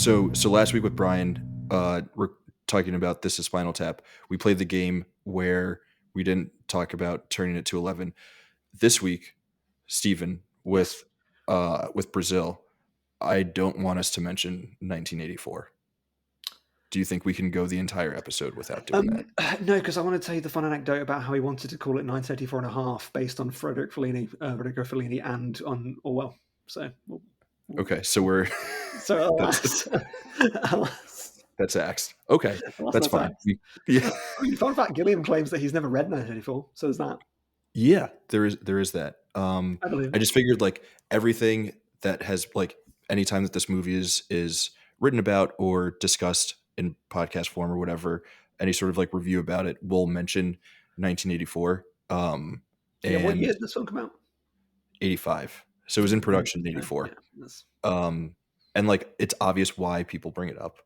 So last week with Brian, we're talking about This is Spinal Tap. We played the game where we didn't talk about turning it to 11. This week, Stephen, Yes. with Brazil, I don't want us to mention 1984. Do you think we can go the entire episode without doing that? No, because I want to tell you the fun anecdote about how he wanted to call it 934 and a half based on Federico Fellini and on Orwell. So, Okay, so we're so that's alas, that's axed. Okay, that's fine. axed. Yeah, I mean, fun fact, Gilliam claims that he's never read 984, so there's that. yeah, there is that. I believe I it. just figured like everything that has like anytime that this movie is written about or discussed in podcast form or whatever, any sort of like review about it will mention 1984 Yeah, what year and did this film come out? 85. So it was in production in Yeah, 84. that's- And like it's obvious why people bring it up,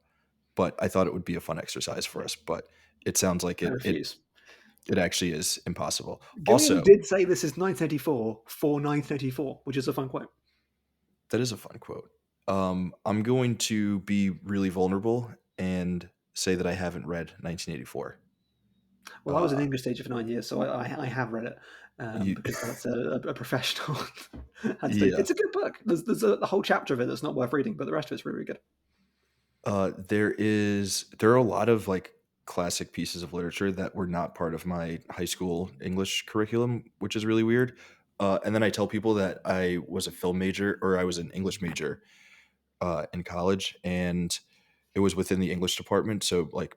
but I thought it would be a fun exercise for us, but it sounds like I it refuse. it actually is impossible. Gilliam Also, did say this is 934 for 934, which is a fun quote. that is a fun quote. I'm going to be really vulnerable and say that I haven't read 1984. Well, I was an English teacher for 9 years, so I have read it You, because that's a professional had to do. yeah, It's a good book. There's a whole chapter of it that's not worth reading, but the rest of it's really, really good. there are a lot of like classic pieces of literature that were not part of my high school English curriculum, which is really weird. And then I tell people that I was a film major or I was an English major in college, and it was within the English department. So like,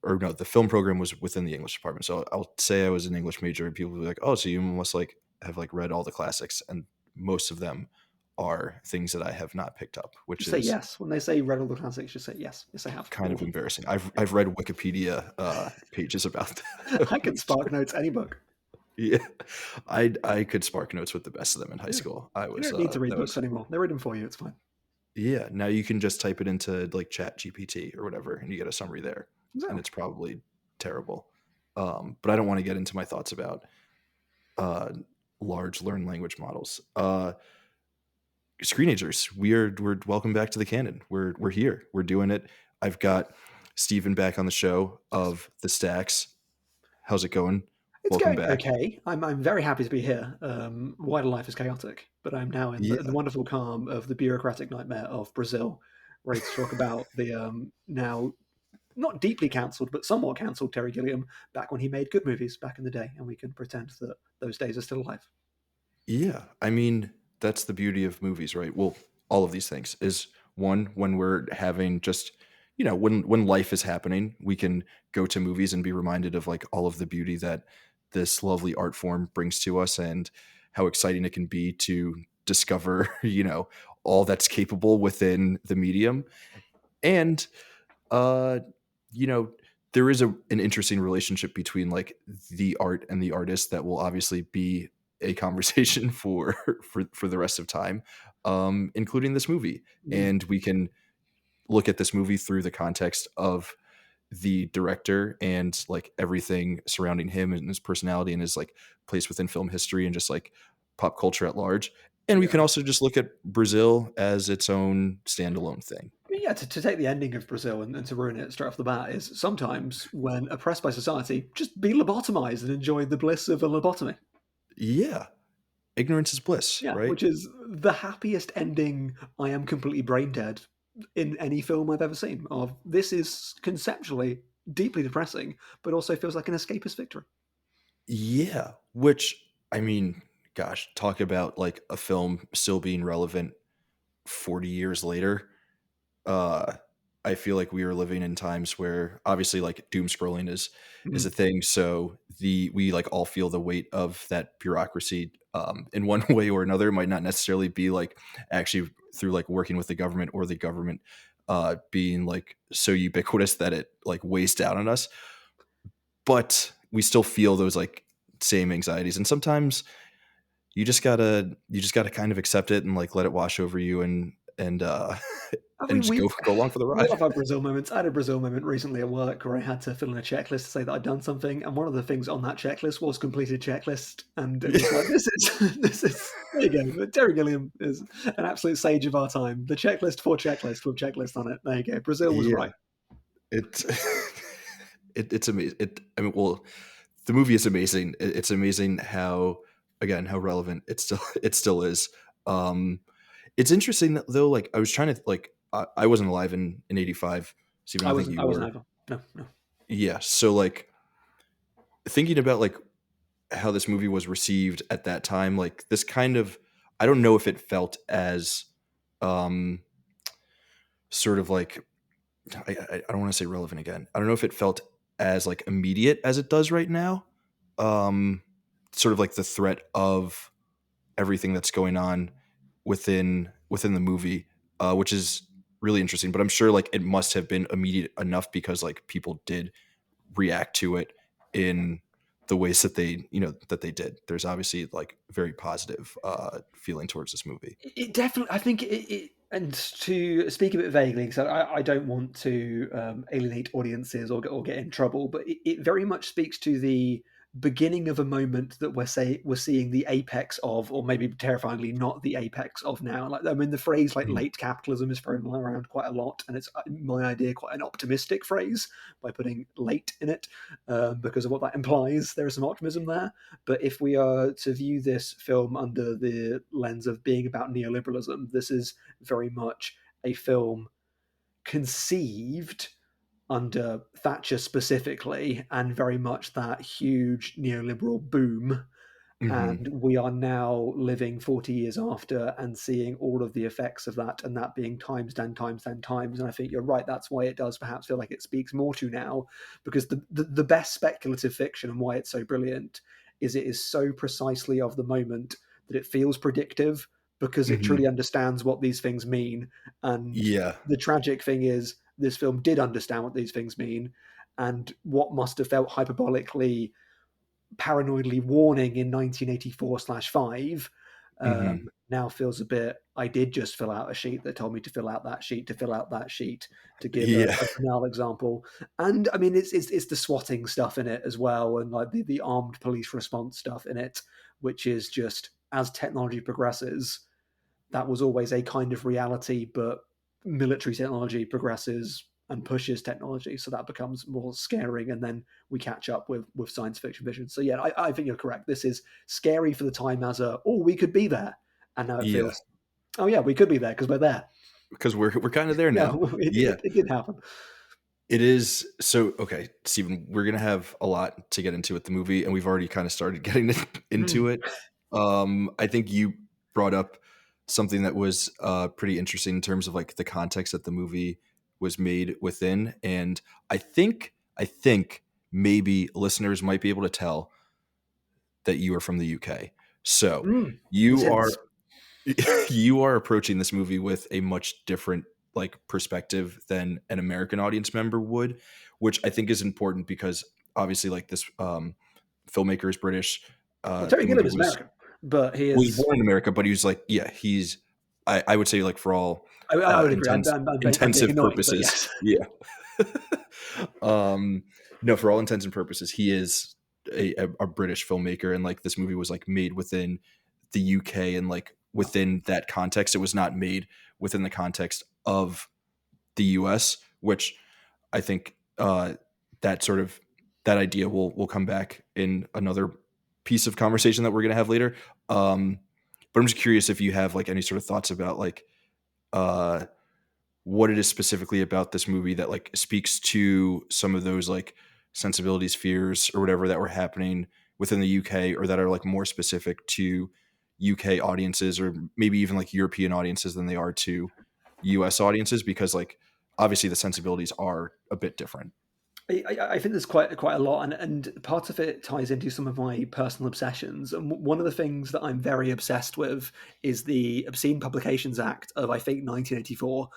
or no, the film program was within the English department. So I'll say I was an English major, and people will be like, "Oh, so you must like have like read all the classics," and most of them are things that I have not picked up, which Just say is yes when they say read all the classics. Just say yes. Yes, I have. kind of embarrassing. I've read Wikipedia pages about I can them. spark notes any book. Yeah, I could spark notes with the best of them in high Yeah. school. I You was don't need to read that books was anymore. They read them for you. It's fine. yeah. Now you can just type it into like Chat GPT or whatever, and you get a summary there, and So, it's probably terrible. But I don't want to get into my thoughts about uh, large learned language models. Screenagers, we're welcome back to the Canon. We're here. We're doing it. I've got Stephen back on the show of the Stacks. How's it going? it's Welcome going back. okay. I'm very happy to be here. Wider life is chaotic, but I'm now in Yeah, the wonderful calm of the bureaucratic nightmare of Brazil, ready to talk about the now not deeply cancelled, but somewhat cancelled Terry Gilliam back when he made good movies back in the day, and we can pretend that those days are still alive. yeah. I mean, that's the beauty of movies, right? Well, all of these things is one when we're having just when life is happening, we can go to movies and be reminded of like all of the beauty that this lovely art form brings to us and how exciting it can be to discover all that's capable within the medium. And uh you know there is an interesting relationship between like the art and the artist that will obviously be a conversation for for the rest of time, including this movie. Mm. And we can look at this movie through the context of the director and like everything surrounding him and his personality and his like place within film history and just like pop culture at large. And we Yeah. can also just look at Brazil as its own standalone thing. Yeah, to take the ending of Brazil and to ruin it straight off the bat is sometimes when oppressed by society, just be lobotomized and enjoy the bliss of a lobotomy. Yeah, ignorance is bliss, Yeah, right? which is the happiest ending I am completely brain dead in any film I've ever seen. Of this is conceptually deeply depressing, but also feels like an escapist victory. Yeah, which I mean, gosh, talk about like a film still being relevant 40 years later. Uh I feel like we are living in times where obviously like doom scrolling is a Mm. thing, so the we like all feel the weight of that bureaucracy in one way or another. It might not necessarily be like actually through like working with the government or the government being like so ubiquitous that it like weighs down on us, but we still feel those like same anxieties, and sometimes you just gotta kind of accept it and like let it wash over you. And and I and mean, just go along for the we ride. love our Brazil moments. I had a Brazil moment recently at work where I had to fill in a checklist to say that I'd done something, and one of the things on that checklist was completed checklist, and it was like, this is this is there you go. But Terry Gilliam is an absolute sage of our time. The checklist for checklist with checklist on it. There you go. Brazil was Yeah, right. it's it's amazing. I mean, well, the movie is amazing. It's amazing how, again, how relevant it still is. Um, it's interesting though. Like I was trying to like I wasn't alive in '85, Stephen. I don't think I you wasn't were. over. No, no. Yeah. So like thinking about like how this movie was received at that time, like this kind of, I don't know if it felt as um sort of like I don't want to say relevant again. I don't know if it felt as like immediate as it does right now. Um, Sort of like the threat of everything that's going on within the movie, which is really interesting. But I'm sure like it must have been immediate enough because like people did react to it in the ways that they did. There's obviously like very positive feeling towards this movie. It definitely, I think and to speak a bit vaguely, because I don't want to alienate audiences or get in trouble, but it very much speaks to the beginning of a moment that we're seeing the apex of, or maybe terrifyingly not the apex of now. Like, I mean, the phrase like Mhm. late capitalism is thrown around quite a lot, and it's my idea quite an optimistic phrase by putting late in it because of what that implies. There is some optimism there. But if we are to view this film under the lens of being about neoliberalism, this is very much a film conceived under Thatcher specifically, and very much that huge neoliberal boom. Mhm. And we are now living 40 years after and seeing all of the effects of that, and that being times 10 times 10 times. And I think you're right. That's why it does perhaps feel like it speaks more to now, because the best speculative fiction and why it's so brilliant is it is so precisely of the moment that it feels predictive because it truly Mhm. understands what these things mean. And Yeah. the tragic thing is, this film did understand what these things mean, and what must have felt hyperbolically paranoidly warning in 1984/5 Mhm. now feels a bit. I did just fill out a sheet that told me to fill out that sheet to fill out that sheet to give Yeah. a banal example. And I mean, it's the swatting stuff in it as well, and like the armed police response stuff in it, which is just as technology progresses, that was always a kind of reality, but military technology progresses and pushes technology, so that becomes more scaring, and then we catch up with science fiction vision. So yeah, I think you're correct. This is scary for the time as a, oh, we could be there, and now it Yeah. feels, oh yeah, we could be there because we're there. Because we're kind of there Yeah, now. Yeah. it did happen. It is so okay, Stephen, we're gonna have a lot to get into with the movie, and we've already kind of started getting into Mm. it. I think you brought up something that was pretty interesting in terms of like the context that the movie was made within. And I think maybe listeners might be able to tell that you are from the UK. So Mm. you are Since you are approaching this movie with a much different like perspective than an American audience member would, which I think is important because obviously like this filmmaker is British. well, Terry The movie Gilliam is was American, but he well, he's is. born in America, but he was like, yeah, he's I would say like for all I would agree. I'm being intensive annoying, but purposes, yes. yeah. um no, for all intents and purposes, he is a British filmmaker, and like this movie was like made within the UK, and like within that context, it was not made within the context of the US, which I think that sort of that idea will come back in another piece of conversation that we're gonna have later. Um, but I'm just curious if you have like any sort of thoughts about like uh what it is specifically about this movie that like speaks to some of those like sensibilities, fears, or whatever that were happening within the UK, or that are like more specific to UK audiences, or maybe even like European audiences than they are to US audiences, because like obviously the sensibilities are a bit different. I think there's quite a lot, and part of it ties into some of my personal obsessions. And one of the things that I'm very obsessed with is the Obscene Publications Act of, I think, 1984,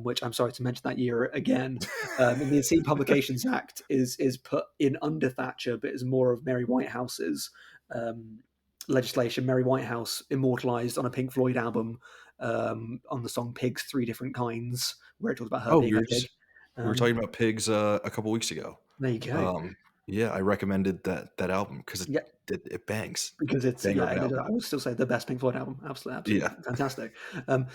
which I'm sorry to mention that year again. And the Obscene Publications Act is put in under Thatcher, but is more of Mary Whitehouse's um, legislation. Mary Whitehouse immortalized on a Pink Floyd album on the song "Pigs, Three Different Kinds," where it talks about her Oh, being a pig. we were Um, talking about pigs, a couple weeks ago. there you go. Um, yeah, I recommended that album 'cause Yeah, it bangs. because it's Banger yeah, of an album. I would still say the best Pink Floyd album. Absolutely, Yeah. absolutely fantastic. Um,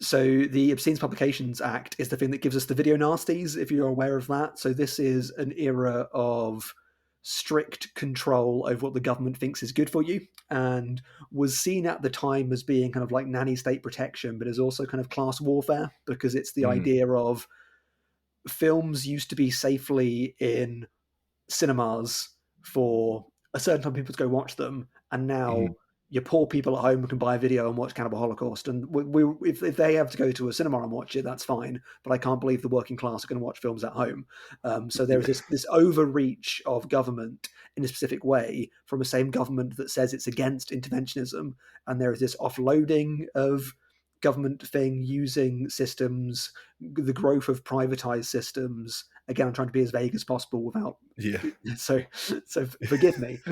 so the Obscene Publications Act is the thing that gives us the video nasties. If you're aware of that, so this is an era of strict control over what the government thinks is good for you, and was seen at the time as being kind of like nanny state protection, but is also kind of class warfare because it's the Mhm, idea of films used to be safely in cinemas for a certain time people to go watch them, and now mhm. your poor people at home can buy a video and watch Cannibal Holocaust. And if they have to go to a cinema and watch it, that's fine. But I can't believe the working class are going to watch films at home. So there is Yeah. this overreach of government in a specific way from the same government that says it's against interventionism, and there is this offloading of government thing using systems, the growth of privatized systems. Again, I'm trying to be as vague as possible without Yeah. so so forgive me.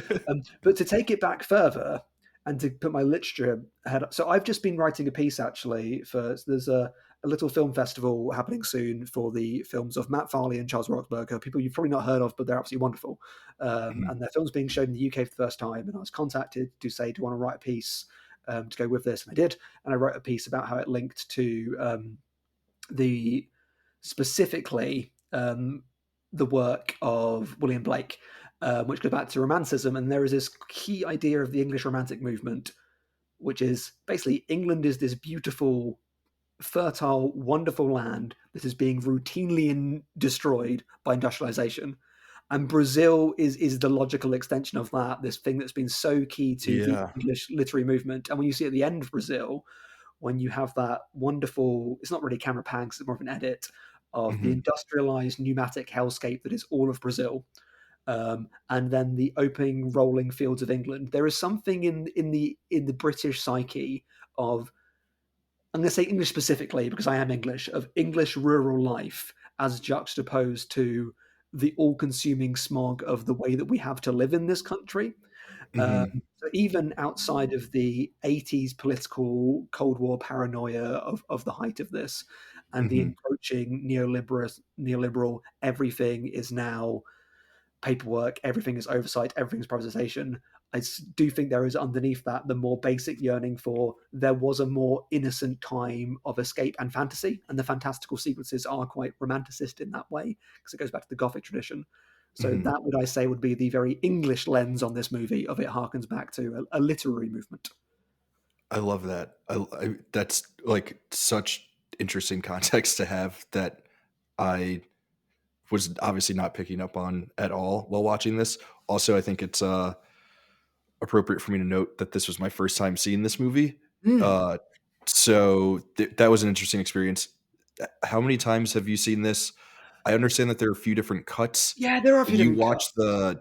But to take it back further and to put my literature ahead, so I've just been writing a piece actually for so there's a little film festival happening soon for the films of Matt Farley and Charles Roxburgh, people you've probably not heard of, but they're absolutely wonderful. Mhm, And their films being shown in the UK for the first time. And I was contacted to say, do you want to write a piece to go with this? And I did. And I wrote a piece about how it linked to the specifically the work of William Blake, which goes back to Romanticism. And there is this key idea of the English Romantic movement, which is basically England is this beautiful, fertile, wonderful land that is being routinely destroyed by industrialization. And Brazil is the logical extension of that, this thing that's been so key to the yeah. English literary movement. And when you see at the end of Brazil, when you have that wonderful, it's not really camera pan, it's more of an edit of the Mhm, industrialized pneumatic hellscape that is all of Brazil. And then the opening rolling fields of England. There is something in the British psyche of, I'm going to say English specifically because I am English, of English rural life as juxtaposed to the all-consuming smog of the way that we have to live in this country. Um, mhm, so even outside of the 80s political Cold War paranoia of the height of this and the mhm. encroaching neoliberal, everything is now paperwork, everything is oversight, everything's privatization. Do think there is underneath that the more basic yearning for there was a more innocent time of escape and fantasy, and the fantastical sequences are quite romanticist in that way because it goes back to the Gothic tradition. So Mhm. that would I say would be the very English lens on this movie of it harkens back to a literary movement. I love that. That's, like, such interesting context to have that I was obviously not picking up on at all while watching this. Also, I think it's, appropriate for me to note that this was my first time seeing this movie. Mm. Uh, so that was an interesting experience. How many times have you seen this? I understand that there are a few different cuts. Yeah, there are a few different cuts.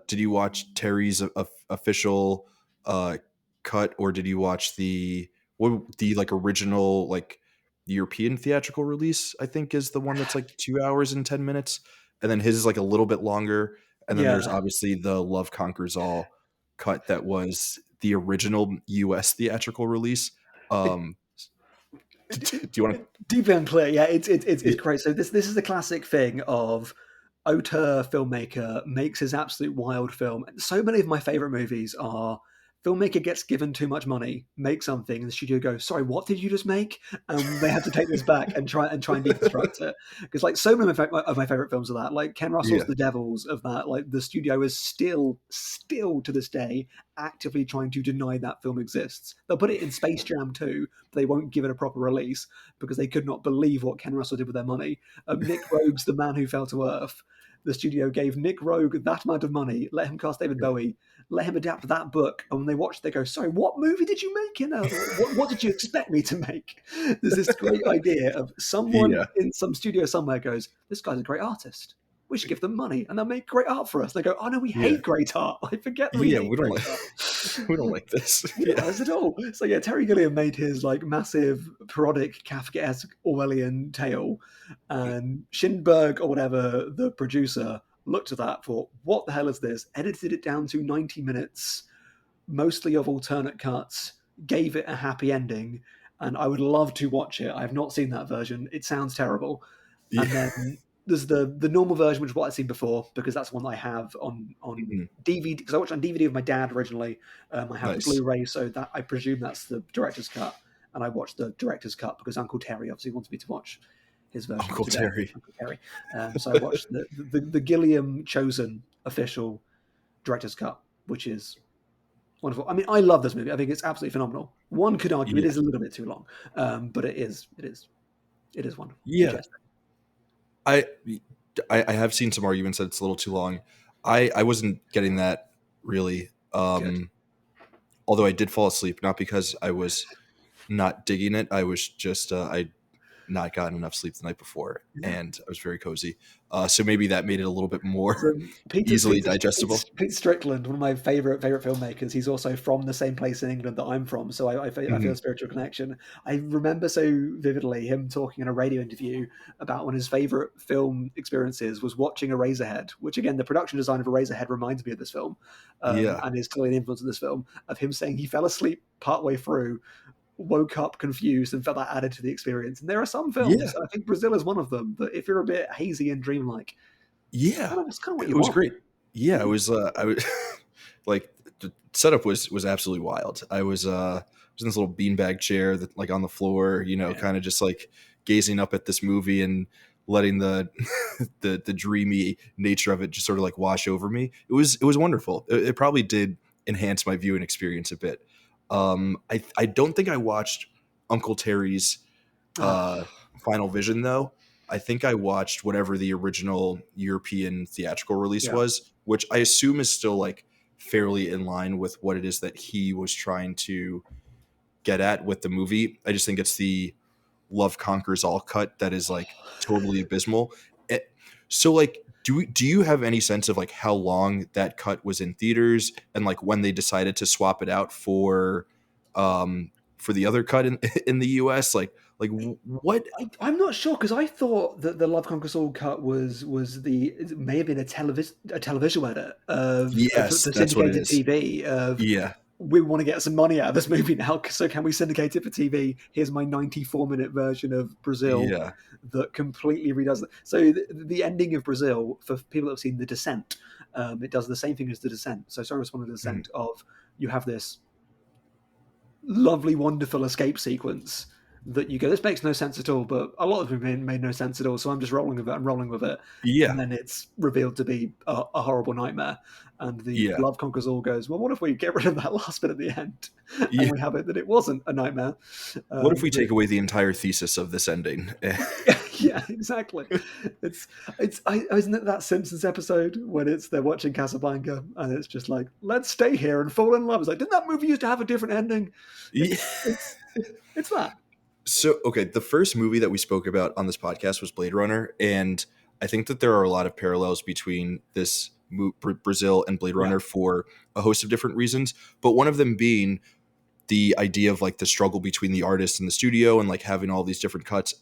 Did you watch Terry's official uh cut, or did you watch the like original, like, European theatrical release, I think is the one that's like 2 hours and 10 minutes, and then his is like a little bit longer, and then there's Yeah. obviously the Love Conquers All cut that was the original US theatrical release. It, Um, do you wanna Deeply unclear. Yeah, it's Yeah, great. So this is a classic thing of auteur filmmaker makes his absolute wild film. So many of my favorite movies are filmmaker gets given too much money, make something, and the studio goes, "Sorry, what did you just make?" And they have to take this back and try and deconstruct it. Because like so many of my favorite films are that, like Ken Russell's yeah, The Devils of that. Like the studio is still to this day actively trying to deny that film exists. They'll put it in Space Jam too, but they won't give it a proper release because they could not believe what Ken Russell did with their money. Nick Rogue's The Man Who Fell to Earth. The studio gave Nick Rogue that amount of money, let him cast David Bowie, let him adapt that book, and when they watched, they go, "Sorry, what movie did you make? What did you expect me to make?" There's this great idea of someone yeah, in some studio somewhere goes, "This guy's a great artist. We should give them money, and they'll make great art for us." They go, "Oh no, we yeah, hate great art. I forget that we yeah, hate great art." we don't like this. We don't Yeah, like this at all. So yeah, Terry Gilliam made his like massive parodic Kafkaesque Orwellian tale, and Schindberg or whatever the producer looked at that, thought, "What the hell is this?" Edited it down to 90 minutes, mostly of alternate cuts, gave it a happy ending, and I would love to watch it. I have not seen that version. It sounds terrible. And Yeah. then there's the normal version, which is what I've seen before, because that's one I have on Mhm. DVD. Because I watched it on DVD with my dad originally. I have the Nice. Blu-ray, so that I presume that's the director's cut, and I watched the director's cut because Uncle Terry obviously wants me to watch his version Uncle today. Terry. Uncle Terry. So I watched the Gilliam chosen official director's cut, which is wonderful. I mean, I love this movie. I think it's absolutely phenomenal. One could argue it Yeah. is a little bit too long, but it is wonderful. Yeah. Majestic. I I have seen some arguments that it's a little too long. I wasn't getting that really. Good. Although I did fall asleep, not because I was not digging it. I was just I not gotten enough sleep the night before, Yeah. and I was very cozy. So maybe that made it a little bit more So Peter easily Peter digestible. Peter Strickland, one of my favorite filmmakers. He's also from the same place in England that I'm from, so I feel Mhm. a spiritual connection. I remember so vividly him talking in a radio interview about one of his favorite film experiences was watching Eraserhead, which again the production design of Eraserhead reminds me of this film, Yeah, and is clearly an influence of this film. Of him saying he fell asleep partway through, woke up confused, and felt that added to the experience. And there are some yeah, films, I think Brazil is one of them, that if you're a bit hazy and dreamlike, yeah. it's kind of what It you was want. great. Yeah, it Yeah. was. I was like the setup was absolutely wild. I was in this little beanbag chair that like on the floor, Yeah. kind of just like gazing up at this movie and letting the the dreamy nature of it just sort of like wash over me. It was wonderful. It probably did enhance my viewing experience a bit. I don't think I watched Uncle Terry's uh, Oh, Final Vision though. I think I watched whatever the original European theatrical release yeah. was, which I assume is still like fairly in line with what it is that he was trying to get at with the movie. I just think it's the Love Conquers All cut that is like totally abysmal. So like do you have any sense of like how long that cut was in theaters and like when they decided to swap it out for the other cut in in the US like what. I'm not sure because I thought that the Love Conquers All cut it may have been a television edit of Yes, for that's what it syndicated is. TV of Yeah. we want to get some money out of this movie now, so can we syndicate it for TV? Here's my 94-minute version of Brazil Yeah. that completely redoes it. So the ending of Brazil, for people that have seen The Descent, it does the same thing as The Descent. So sorry, it's one of The Mhm. Descent of you have this lovely, wonderful escape sequence that you go, this makes no sense at all, but a lot of it made no sense at all. So I'm just rolling with it. I'm rolling with it. And Yeah. then it's revealed to be a horrible nightmare. And the Yeah. Love Conquers All goes, well, what if we get rid of that last bit at the end and Yeah. we have it that it wasn't a nightmare? What if we That take away the entire thesis of this ending? yeah, exactly. Isn't it that Simpsons episode when they're watching Casablanca and it's just like, let's stay here and fall in love. It's like, didn't that movie used to have a different ending? Yeah. It's that. So, okay, the first movie that we spoke about on this podcast was Blade Runner, and I think that there are a lot of parallels between this Brazil and Blade Yeah, Runner for a host of different reasons, but one of them being the idea of like the struggle between the artist and the studio and like having all these different cuts.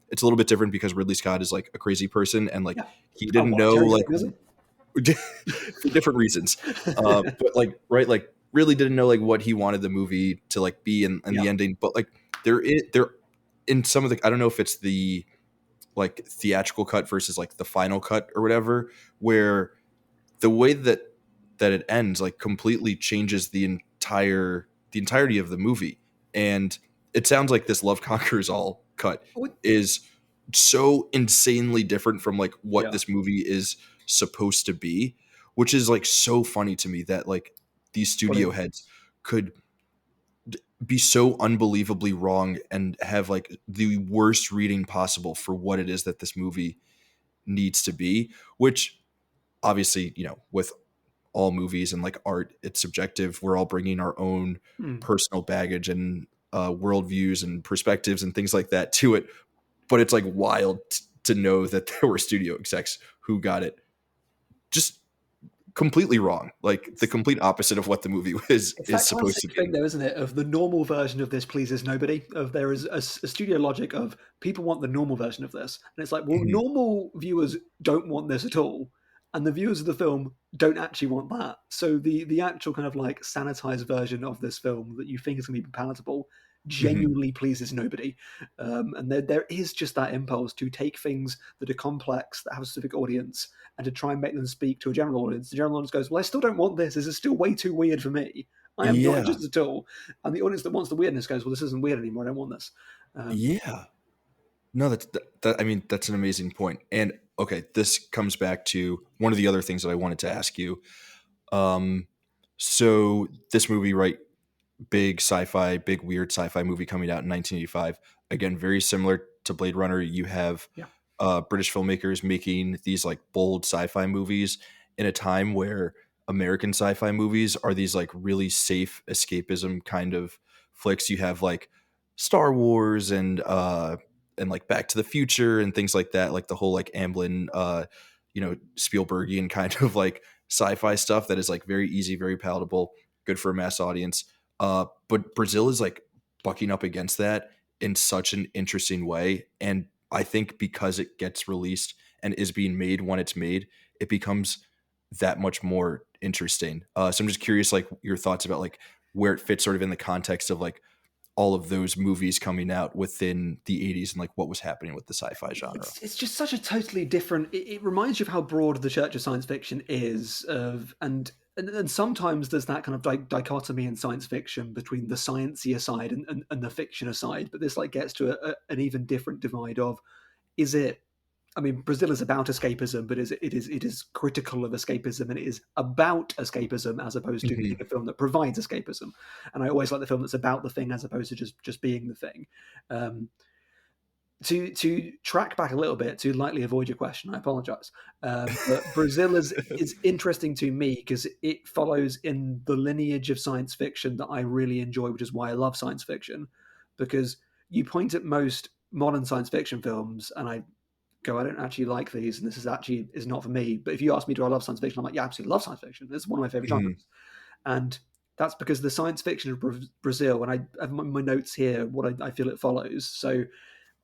It's a little bit different because Ridley Scott is like a crazy person and like yeah. he Oh, didn't what know Terry like Gilliam is it? for different reasons. But like right, like really didn't know like what he wanted the movie to like be in Yeah, the ending. But like there in some of the I don't know if it's the like theatrical cut versus like the final cut or whatever, where the way that it ends like completely changes the entirety of the movie. And it sounds like this Love Conquers All cut What- is so insanely different from like what yeah. this movie is supposed to be, which is like so funny to me that like these What studio is heads could be so unbelievably wrong and have like the worst reading possible for what it is that this movie needs to be, which obviously, with all movies and like art, it's subjective. We're all bringing our own hmm. personal baggage and worldviews and perspectives and things like that to it. But it's like wild to know that there were studio execs who got it just completely wrong, like the It's complete opposite of what the movie is it's is that supposed classic to be. thing, though, isn't it? Of the normal version of this pleases nobody. Of there is a studio logic of people want the normal version of this, and it's like, well, Mhm. normal viewers don't want this at all, and the viewers of the film don't actually want that. So the actual kind of like sanitized version of this film that you think is going to be palatable Mhm. genuinely pleases nobody. And there is just that impulse to take things that are complex, that have a specific audience, and to try and make them speak to a general audience. The general audience goes, "Well, I still don't want this. This is still way too weird for me. I am not Yeah. interested at all." And the audience that wants the weirdness goes, "Well, this isn't weird anymore. I don't want this." Um, Yeah. No, I mean, that's an amazing point. And okay, this comes back to one of the other things that I wanted to ask you. Um, so this movie, right? Big sci-fi, big weird sci-fi movie coming out in 1985. Again, very similar to Blade Runner. You have yeah, British filmmakers making these like bold sci-fi movies in a time where American sci-fi movies are these like really safe escapism kind of flicks. You have like Star Wars and like Back to the Future and things like that, like the whole like Amblin Spielbergian kind of like sci-fi stuff that is like very easy, very palatable, good for a mass audience. But Brazil is like bucking up against that in such an interesting way. And I think because it gets released and is being made when it's made, it becomes that much more interesting. So I'm just curious, like your thoughts about like where it fits sort of in the context of like all of those movies coming out within the 80s and like what was happening with the sci-fi genre. it's just such a totally different. It reminds you of how broad the Church of Science Fiction is, and sometimes there's that kind of dichotomy in science fiction between the sciencey side and the fiction aside. But this like gets to an even different divide of, is it? I mean, Brazil is about escapism, but it is critical of escapism, and it is about escapism as opposed to being Hmm. a film that provides escapism. And I always like the film that's about the thing as opposed to just being the thing. Um, to track back a little bit to lightly avoid your question, I apologize. But Brazil is interesting to me because it follows in the lineage of science fiction that I really enjoy, which is why I love science fiction. Because you point at most modern science fiction films, and I go, I don't actually like these, and this is not for me. But if you ask me, do I love science fiction? I'm like, yeah, I absolutely love science fiction. It's one of my favorite Hmm. genres, and that's because the science fiction of Brazil, and I have my notes here, what I feel it follows. So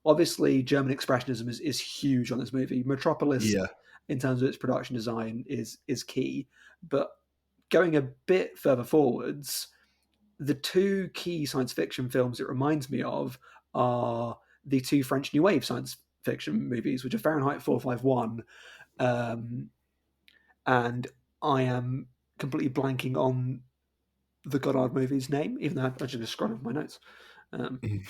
obviously German expressionism is huge on this movie. Metropolis, Yeah. in terms of its production design, is key. But going a bit further forwards, the two key science fiction films it reminds me of are the two French New Wave science fiction movies, which are Fahrenheit 451, um, and I am completely blanking on the Godard movie's name, even though I just scrolled over my notes. Um, Mhm.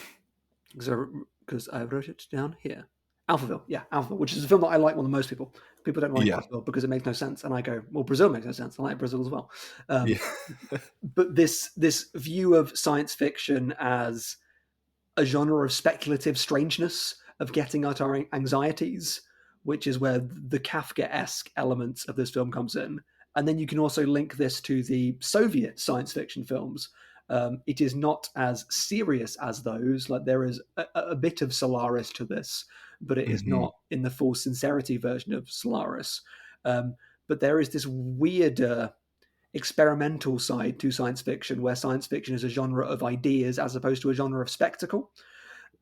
because I wrote it down here. Alphaville, yeah, Alphaville, which is a film that I like more than most people. People don't like Yeah. Alphaville because it makes no sense, and I go, well, Brazil makes no sense. I like Brazil as well. Yeah. But this view of science fiction as a genre of speculative strangeness, of getting at our anxieties, which is where the Kafka-esque elements of this film comes in. And then you can also link this to the Soviet science fiction films. It is not as serious as those. Like there is a bit of Solaris to this, but it is Hmm. not in the full sincerity version of Solaris. Um, but there is this weirder experimental side to science fiction where science fiction is a genre of ideas as opposed to a genre of spectacle.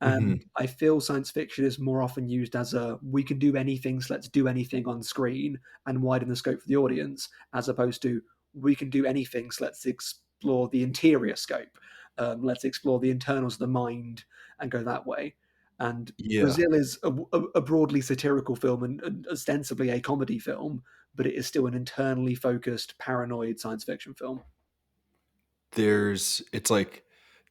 Hmm. And I feel science fiction is more often used as a we can do anything, so let's do anything on screen and widen the scope for the audience, as opposed to we can do anything, so let's explore the interior scope. Let's explore the internals of the mind and go that way. And Yeah. Brazil is a broadly satirical film and ostensibly a comedy film, but it is still an internally focused, paranoid science fiction film. It's like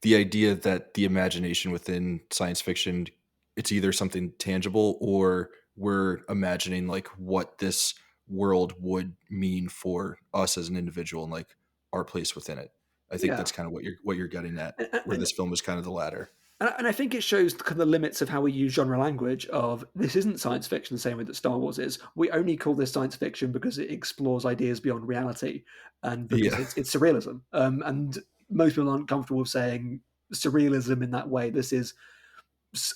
the idea that the imagination within science fiction, it's either something tangible or we're imagining like what this world would mean for us as an individual and like our place within it. I think Yeah. that's kind of what you're getting at, And, where and, this film is kind of the latter. and I think it shows the kind of limits of how we use genre language. Of this isn't science fiction the same way that Star Wars is. We only call this science fiction because it explores ideas beyond reality, and because Yeah. it's surrealism. And most people aren't comfortable with saying surrealism in that way. This is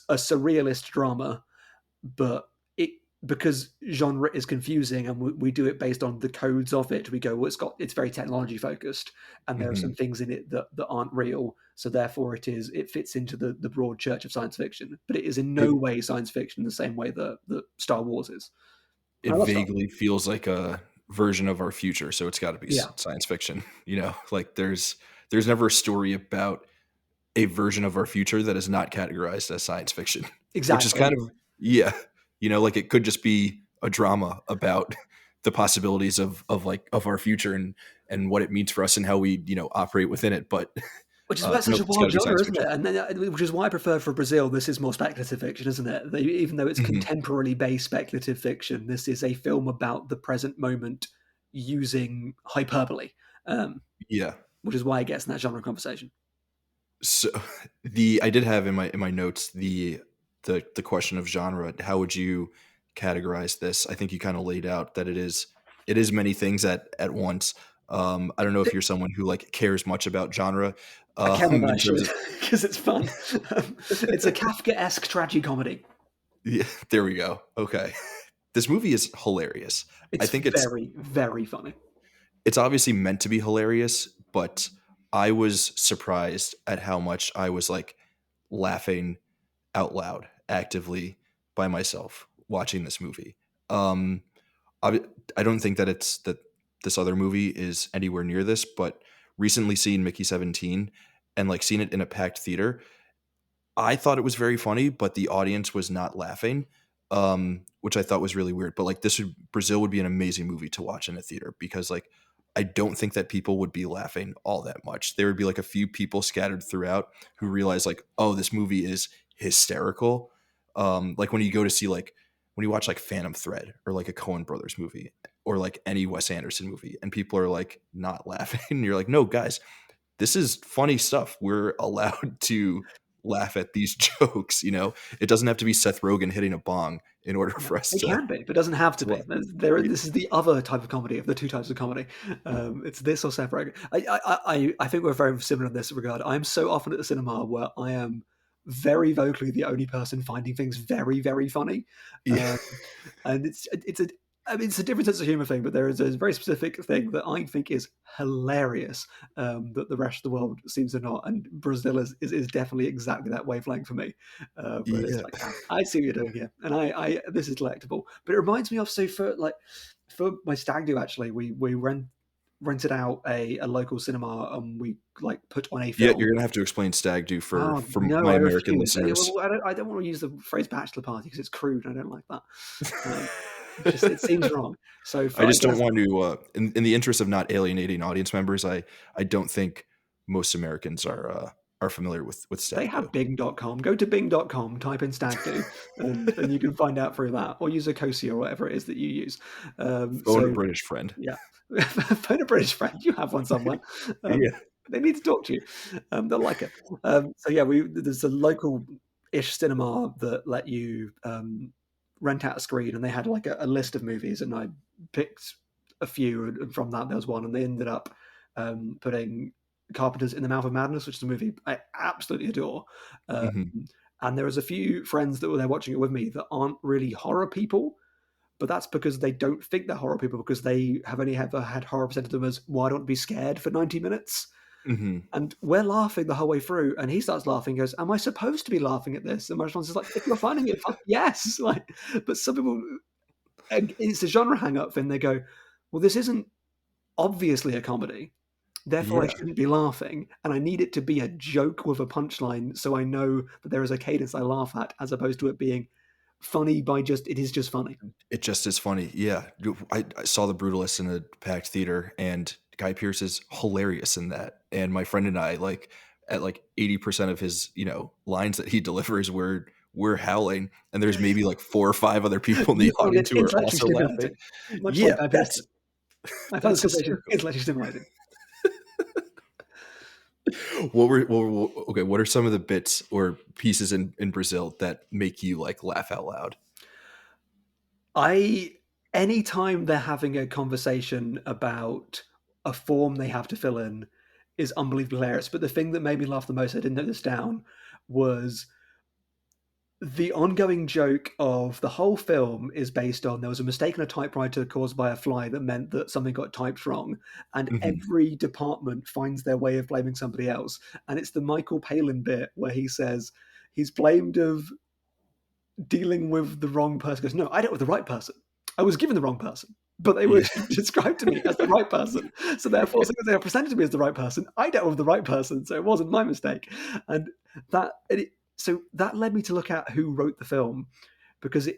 a surrealist drama, but it because genre is confusing and we do it based on the codes of it. We go, well, it's very technology focused, and there are some Hmm. things in it that aren't real. So therefore, it fits into the broad church of science fiction. But it is in no It way science fiction the same way that Star Wars is. And it I love Star Wars. vaguely feels like a version of our future, so it's got to be Yeah, science fiction. Like there's never a story about a version of our future that is not categorized as science fiction, which is kind Exactly. of, yeah, like it could just be a drama about the possibilities of our future and what it means for us and how we operate within it. But Which is why it's such nope, a it's got wild to be genre, science isn't it? fiction. And then, which is why I prefer for Brazil, this is more speculative fiction, isn't it? Even though it's Hmm. contemporary based speculative fiction, this is a film about the present moment using hyperbole, um, Yeah. which is why it gets in that genre conversation. So the I did have in my notes the question of genre. How would you categorize this? I think you kind of laid out that it is many things at once. I don't know if you're someone who like cares much about genre I can if I in terms should, of because it's fun. It's a Kafka-esque tragicomedy. yeah, there we go. Okay. This movie is hilarious. I It's think it's very, very funny. it's obviously meant to be hilarious, but I was surprised at how much I was like laughing out loud actively by myself watching this movie. Um, I, I don't think that this other movie is anywhere near this, but recently seeing Mickey 17 and like seeing it in a packed theater, I thought it was very funny, but the audience was not laughing, which I thought was really weird. But like Brazil would be an amazing movie to watch in a theater because like I don't think that people would be laughing all that much. There would be like a few people scattered throughout who realize like, oh, this movie is hysterical. Like when you go to see like when you watch like Phantom Thread or like a Coen Brothers movie or like any Wes Anderson movie, and people are like not laughing. You're like, no, guys, this is funny stuff. We're allowed to laugh at these jokes. It doesn't have to be Seth Rogen hitting a bong in order Yeah, for us it can be, but it doesn't have to to be. laugh. Yeah. This is the other type of comedy of the two types of comedy. It's this or separate. I think we're very similar in this regard. I am so often at the cinema where I am very vocally the only person finding things very, very funny. Yeah. Um, and it's a I mean, it's a different sense of humor thing, but there is a very specific thing that I think is hilarious that the rest of the world seems to not. And Brazil is definitely exactly that wavelength for me. But it's Yeah. like, I see what you're doing here, and I this is delectable. But it reminds me of for my stag do actually, we rented out a local cinema and we like put on a Yeah, film. you're gonna have to explain Stag Do for Oh for no, my I American refuse. listeners. I don't want to use the phrase bachelor party because it's crude. And I don't like that. Um, it seems wrong. So I for I just don't guess want to in the interest of not alienating audience members, I don't think most Americans are familiar with they Stag Do. have Bing.com. Go to Bing.com, type in stag do, and you can find out through that, or use Ecosia or whatever it is that you use. Phone a So British friend. yeah, phone a British friend. You have one somewhere. Um, Yeah. they need to talk to you. They'll like it. So yeah, there's a local-ish cinema that let you rent out a screen, and they had like a list of movies, and I picked a few, and from that there was one, and they ended up putting Carpenter's In the Mouth of Madness, which is a movie I absolutely adore. Um, Mhm. and there was a few friends that were there watching it with me that aren't really horror people, but that's because they don't think they're horror people because they have only ever had horror presented to them as, well, I don't want to be scared for 90 minutes. Mhm. And we're laughing the whole way through, and he starts laughing. Goes, "Am I supposed to be laughing at this?" And my response is like, "If you're finding it fun, yes." Like, but some people, and it's a genre hang-up thing. They go, "Well, this isn't obviously a comedy, therefore I Yeah. shouldn't be laughing, and I need it to be a joke with a punchline, so I know that there is a cadence I laugh at, as opposed to it being funny by just it is just funny." It just is funny. Yeah. I saw The Brutalist in a packed theater, and Guy Pearce is hilarious in that. And my friend and I, like, at like 80% of his, lines that he delivers, we're howling. And there's maybe like four or five other people in You the found it audience who are intellectually also laughing. stimulating, much like Yeah, Guy Pearce that's did. I found this that's conversation hysterical. intellectually stimulating. Okay, what are some of the bits or pieces in Brazil that make you like laugh out loud? I Anytime they're having a conversation about a form they have to fill in is unbelievably hilarious. But the thing that made me laugh the most, I didn't note this down, was the ongoing joke of the whole film is based on there was a mistake in a typewriter caused by a fly that meant that something got typed wrong, and Mhm. every department finds their way of blaming somebody else. And it's the Michael Palin bit where he says he's blamed of dealing with the wrong person. He goes, no, I dealt with the right person. I was given the wrong person. but they were Yeah. described to me as the right person. So therefore, since they were presented to me as the right person, I dealt with the right person. So it wasn't my mistake. And so that led me to look at who wrote the film, because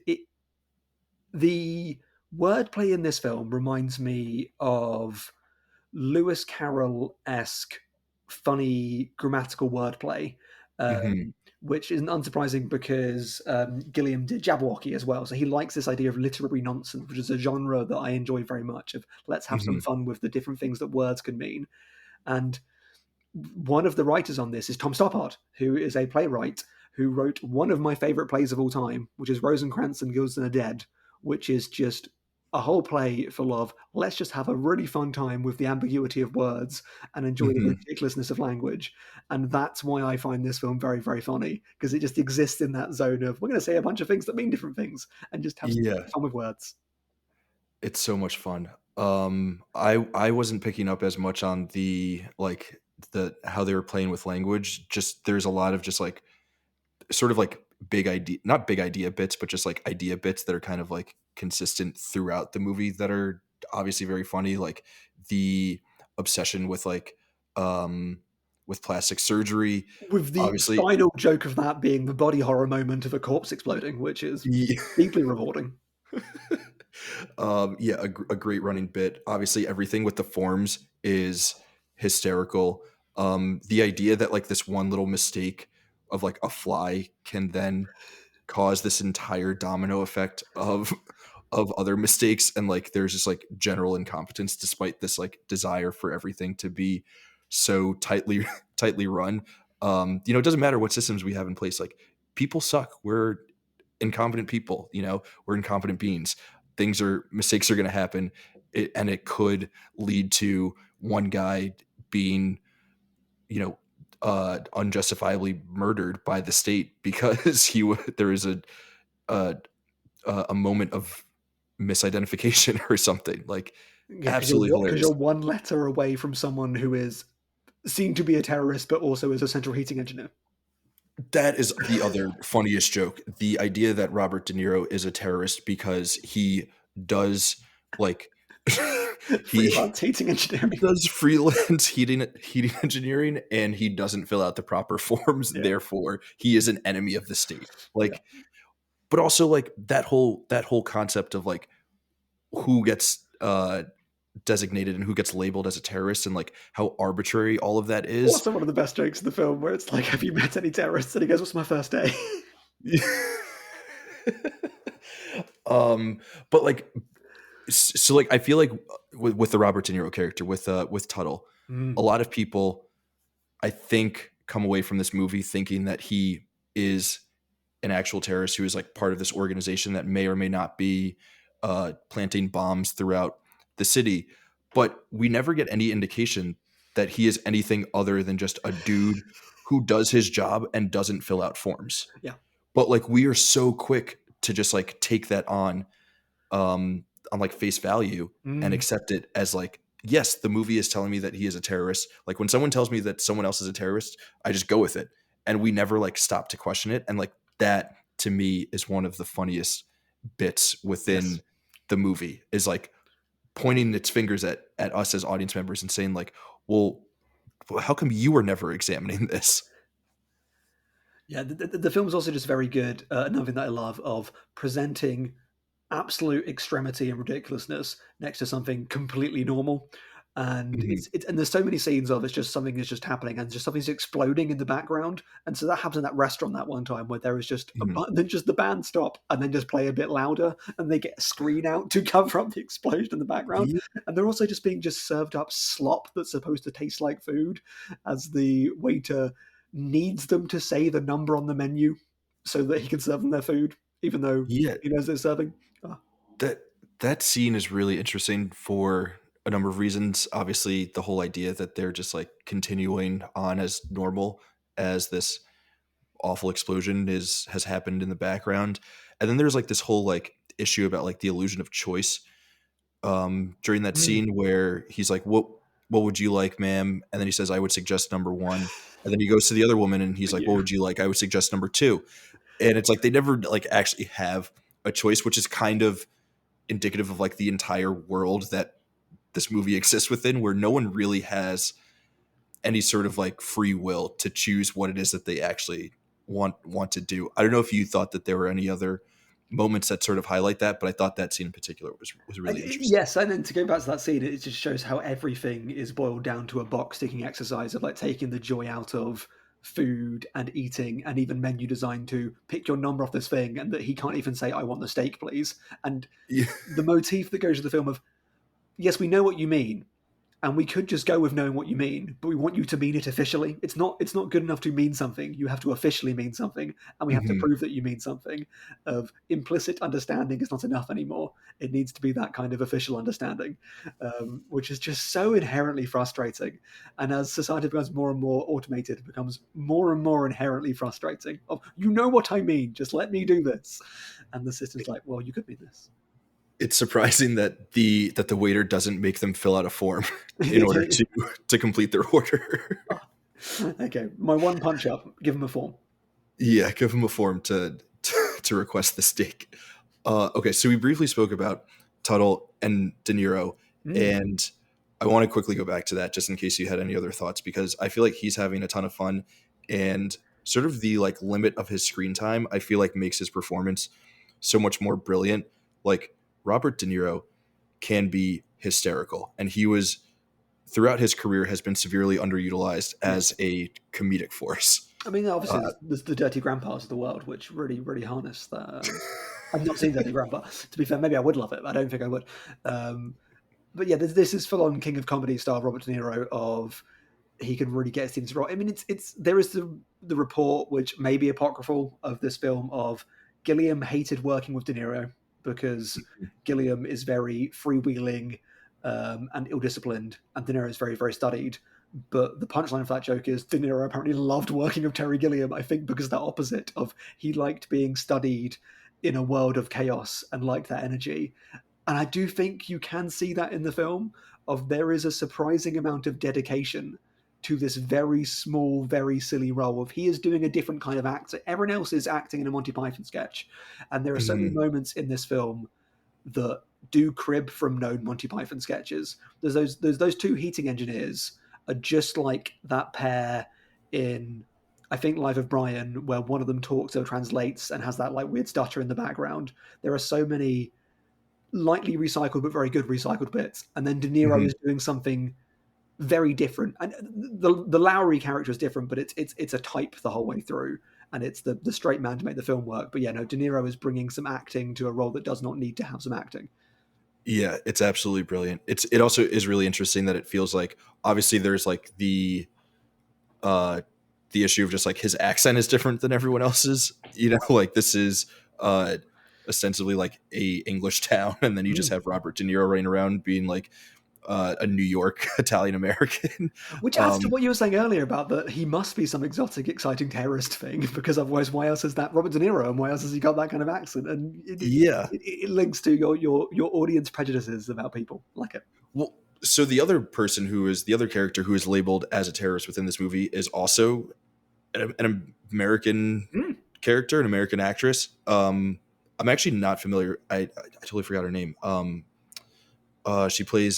the wordplay in this film reminds me of Lewis Carroll esque funny grammatical wordplay, Mhm. which isn't unsurprising because Gilliam did Jabberwocky as well. So he likes this idea of literary nonsense, which is a genre that I enjoy very much. Of let's have some Mhm. fun with the different things that words can mean. And one of the writers on this is Tom Stoppard, who is a playwright who wrote one of my favorite plays of all time, which is Rosencrantz and Guildenstern are Dead, which is just a whole play full of let's just have a really fun time with the ambiguity of words and enjoy the Mhm. ridiculousness of language. And that's why I find this film very, very funny, because it just exists in that zone of we're going to say a bunch of things that mean different things and just have some Yeah. fun with words. It's so much fun. I wasn't picking up as much on the, like, the how they were playing with language. Just there's a lot of just, like, sort of, like, big idea not big idea bits, but just, like, idea bits that are kind of, like, consistent throughout the movie that are obviously very funny, like, the obsession um, with plastic surgery, With the obviously. final joke of that being the body horror moment of a corpse exploding, which is Ye deeply rewarding. Yeah, a great running bit. Obviously, everything with the forms is hysterical. The idea that, like, this one little mistake of, like, a fly can then cause this entire domino effect of other mistakes, and, like, there's just, like, general incompetence despite this, like, desire for everything to be so tightly tightly run. It doesn't matter what systems we have in place, like, people suck. We're incompetent people, we're incompetent beings. Mistakes are going to happen, and it could lead to one guy being, you know unjustifiably murdered by the state because there is a a moment of misidentification or something, like, Yeah, absolutely because hilarious. you're one letter away from someone who is seen to be a terrorist, but also is a central heating engineer. That is the other funniest joke. The idea that Robert De Niro is a terrorist because he does, like, he Freelance heating he engineering. does freelance heating engineering, and he doesn't fill out the proper forms, Yeah, therefore he is an enemy of the state. yeah. Like, but also, like, that whole concept of, like, who gets designated and who gets labeled as a terrorist, and, like, how arbitrary all of that is. Also, one of the best jokes in the film, where it's like, "Have you met any terrorists?" And he goes, "What's my first day?" um but, like, so, like, I feel like with the Robert De Niro character, with Tuttle, a Mm, lot of people, I think, come away from this movie thinking that he is an actual terrorist who is, like, part of this organization that may or may not be planting bombs throughout the city. But we never get any indication that he is anything other than just a dude who does his job and doesn't fill out forms. yeah. But, like, we are so quick to just, like, take that on, like, face value, and Mm, accept it as, like, yes, the movie is telling me that he is a terrorist. Like, when someone tells me that someone else is a terrorist, I just go with it, and we never, like, stop to question it. And, like, that to me is one of the funniest bits yes. within the movie, is, like, pointing its fingers at us as audience members and saying, like, well, how come you were never examining this? Yeah, the film is also just very good. Another thing that I love of presenting absolute extremity and ridiculousness next to something completely normal. And Mhm, it's and there's so many scenes of it's just something is just happening and just something's exploding in the background. And so that happens in that restaurant that one time where there is just mhm. then just the band stop and then just play a bit louder and they get a screen out to cover up the explosion in the background. Ye And they're also just being just served up slop that's supposed to taste like food as the waiter needs them to say the number on the menu so that he can serve them their food, even though yeah, he knows they're serving. Oh, that that scene is really interesting for a number of reasons. Obviously, the whole idea that they're just, like, continuing on as normal as this awful explosion is has happened in the background. And then there's, like, this whole, like, issue about, like, the illusion of choice, during that mm, scene where he's like, what would you like, ma'am? And then he says, I would suggest number one. And then he goes to the other woman and he's for like, what you. would you like? I would suggest number two. And it's like they never, like, actually have a choice, which is kind of indicative of like the entire world that this movie exists within, where no one really has any sort of like free will to choose what it is that they actually want to do. I don't know if you thought that there were any other moments that sort of highlight that, but I thought that scene in particular was really interesting. Yes, and then to go back to that scene, it just shows how everything is boiled down to a box ticking exercise of like taking the joy out of food and eating, and even menu design to pick your number off this thing, and that he can't even say, "I want the steak, please." And Yeah. the motif that goes to the film of, yes, we know what you mean, and we could just go with knowing what you mean, but we want you to mean it officially. It's not good enough to mean something. You have to officially mean something, and we have to Mhm. prove that you mean something. Of implicit understanding is not enough anymore. It needs to be that kind of official understanding, which is just so inherently frustrating. And as society becomes more and more automated, it becomes more and more inherently frustrating. Of, you know what I mean, just let me do this. And the system's like, well, you could mean this. It's surprising that the waiter doesn't make them fill out a form in order to complete their order. Okay, my one punch up, give him a form. Yeah, give them a form to request the steak. Okay, so we briefly spoke about Tuttle and De Niro, Mm. and I want to quickly go back to that just in case you had any other thoughts, because I feel like he's having a ton of fun, and sort of the like limit of his screen time I feel like makes his performance so much more brilliant. Like Robert De Niro can be hysterical, and he was throughout his career has been severely underutilized Yeah. as a comedic force. I mean, obviously, Uh, there's the Dirty Grandpas of the world, which really, really harness that. I've not seen Dirty Grandpa. To be fair, maybe I would love it, but I don't think I would. Um, but yeah, this is full on King of Comedy style Robert De Niro. Of he can really get his teams right. I mean, it's there is the report, which may be apocryphal, of this film of Gilliam hated working with De Niro because Gilliam is very freewheeling and ill-disciplined, and De Niro is very, very studied. But the punchline of that joke is De Niro apparently loved working with Terry Gilliam, I think because that opposite of he liked being studied in a world of chaos and liked that energy. And I do think you can see that in the film of there is a surprising amount of dedication to this very small, very silly role of he is doing a different kind of act. Everyone else is acting in a Monty Python sketch. And there are so many mhm. moments in this film that do crib from known Monty Python sketches. There's those two heating engineers are just like that pair in I think Life of Brian, where one of them talks or translates and has that like weird stutter in the background. There are so many lightly recycled but very good recycled bits, and then De Niro Mhm. is doing something very different. And the Lowry character is different, but it's a type the whole way through, and it's the straight man to make the film work. But yeah, no, De Niro is bringing some acting to a role that does not need to have some acting. Yeah, it's absolutely brilliant. It also is really interesting that it feels like obviously there's like uh the issue of just like his accent is different than everyone else's. You know, like this is uh ostensibly like a English town, and then you just Mm. have Robert De Niro running around being like a New York Italian American. Which adds to um what you were saying earlier about that he must be some exotic, exciting terrorist thing, because otherwise, why else is that Robert De Niro, and why else has he got that kind of accent? And yeah. it links to your audience prejudices about people. Like it. Well, so the other person who is the other character who is labeled as a terrorist within this movie is also an American Mm. character, an American actress. I'm actually not familiar. I totally forgot her name. She plays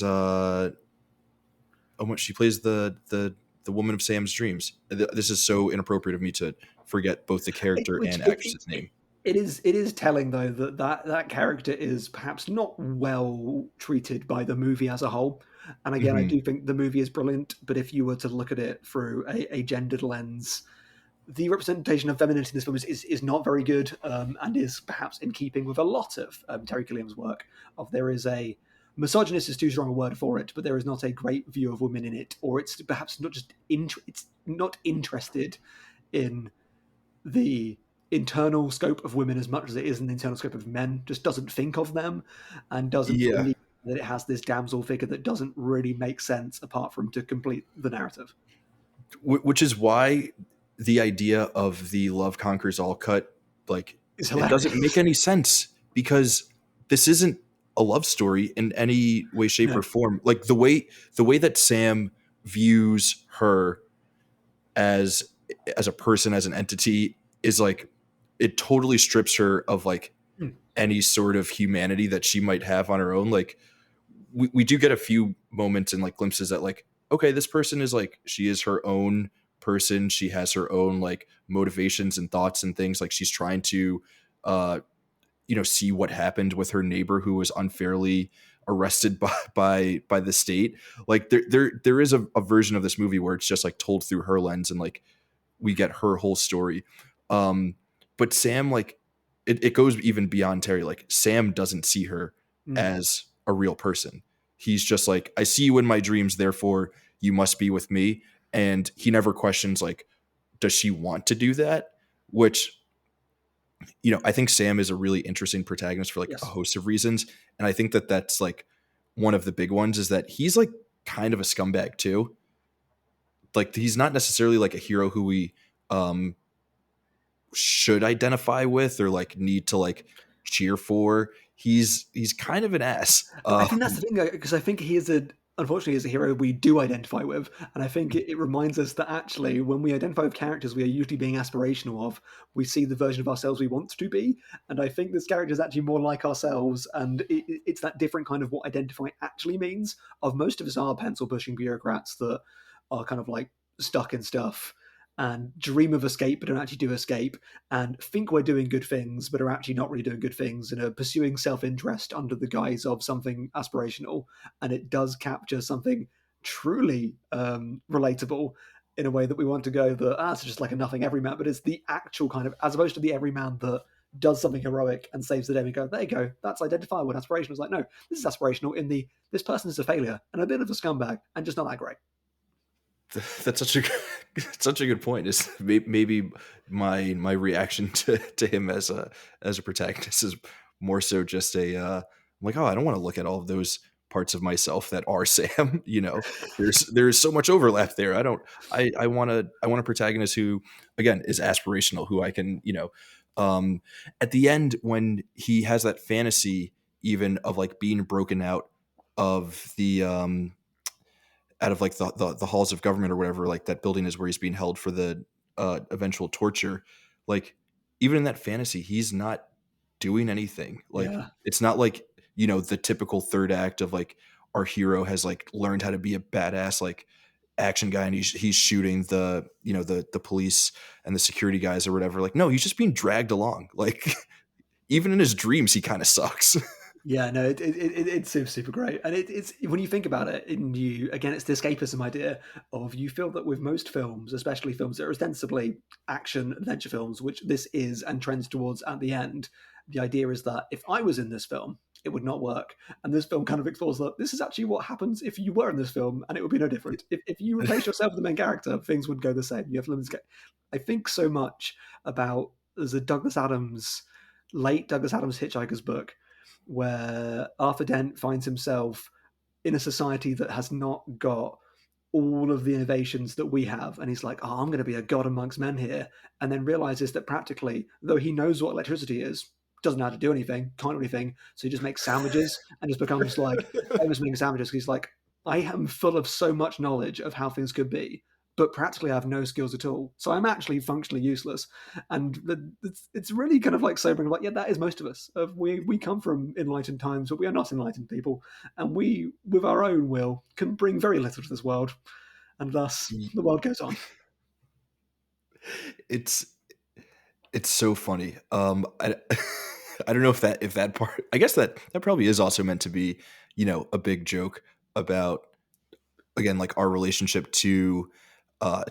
she plays the woman of Sam's dreams. This is so inappropriate of me to forget both the character Which and actress's name. it is telling though that character is perhaps not well treated by the movie as a whole. And again, I Hmm. do think the movie is brilliant, but if you were to look at it through a gendered lens, the representation of femininity in this film is not very good, and is perhaps in keeping with a lot of Terry Gilliam's work. Of there is a misogynist is too strong a word for it, but there is not a great view of women in it, or it's perhaps not just it's not interested in the internal scope of women as much as it is in the internal scope of men. Just doesn't think of them, and doesn't Yeah, believe that it has this damsel figure that doesn't really make sense apart from to complete the narrative. which is why the idea of the love conquers all cut, like, It's it doesn't hilarious. make any sense, because this isn't a love story in any way, shape, No. or form. Like the way that Sam views her as a person, as an entity, is like it totally strips her of like Mm. any sort of humanity that she might have on her own. Like we do get a few moments and like glimpses that like, okay, this person is like, she is her own person. She has her own like motivations and thoughts and things. Like she's trying to uh see what happened with her neighbor who was unfairly arrested by the state. Like there is a version of this movie where it's just like told through her lens and like we get her whole story. Um, but Sam, like, it goes even beyond Terry. Like, Sam doesn't see her Mm. as a real person. He's just like, I see you in my dreams, therefore you must be with me. And he never questions, like, does she want to do that? Which, I think Sam is a really interesting protagonist for like a Yes. host of reasons. And I think that that's like one of the big ones is that he's like kind of a scumbag too. Like, he's not necessarily like a hero who we, um, should identify with or like need to like cheer for. He's kind of an ass. But I think that's the thing, because I think he is unfortunately, is a hero we do identify with, and I think it reminds us that actually, when we identify with characters, we are usually being aspirational of. We see the version of ourselves we want to be, and I think this character is actually more like ourselves, and it's that different kind of what identify actually means. Of most of us are pencil pushing bureaucrats that are kind of like stuck in stuff and dream of escape but don't actually do escape, and think we're doing good things, but are actually not really doing good things, and are pursuing self interest under the guise of something aspirational. And it does capture something truly relatable in a way that we want to go that it's just like a nothing everyman, but it's the actual kind of, as opposed to the everyman that does something heroic and saves the day. We go, there you go, that's identifiable and aspirational. It's like, no, this is aspirational in the this person is a failure and a bit of a scumbag and just not that great. That's such a such a good point. Is maybe my reaction to him as a protagonist is more so just I'm like, oh, I don't want to look at all of those parts of myself that are Sam. There's so much overlap there. I want a protagonist who again is aspirational, who I can um, at the end when he has that fantasy even of like being broken of the out of like the halls of government or whatever, like that building is where he's being held for the eventual torture. Like even in that fantasy, he's not doing anything. Like Yeah. it's not like the typical third act of like our hero has like learned how to be a badass like action guy and he's shooting the the police and the security guys or whatever. Like no, he's just being dragged along. Like even in his dreams, he kind of sucks. Yeah, no, it's super, super great. And it's when you think about it, and you again, it's the escapism idea of you feel that with most films, especially films that are ostensibly action adventure films, which this is and trends towards at the end, the idea is that if I was in this film, it would not work. And this film kind of explores that this is actually what happens if you were in this film, and it would be no different. If you replace yourself with the main character, things would go the same. You have limits. I think so much about there's a late Douglas Adams Hitchhiker's book where Arthur Dent finds himself in a society that has not got all of the innovations that we have. And he's like, oh, I'm going to be a god amongst men here. And then realizes that practically, though he knows what electricity is, doesn't know how to do anything, can't do anything. So he just makes sandwiches and just becomes like famous making sandwiches. He's like, I am full of so much knowledge of how things could be, but practically I have no skills at all. So I'm actually functionally useless. And it's really kind of like sobering. Like, yeah, that is most of us. We come from enlightened times, but we are not enlightened people, and we, with our own will, can bring very little to this world, and thus the world goes on. it's it's so funny. I don't know if that part. I guess that probably is also meant to be, a big joke about again like our relationship to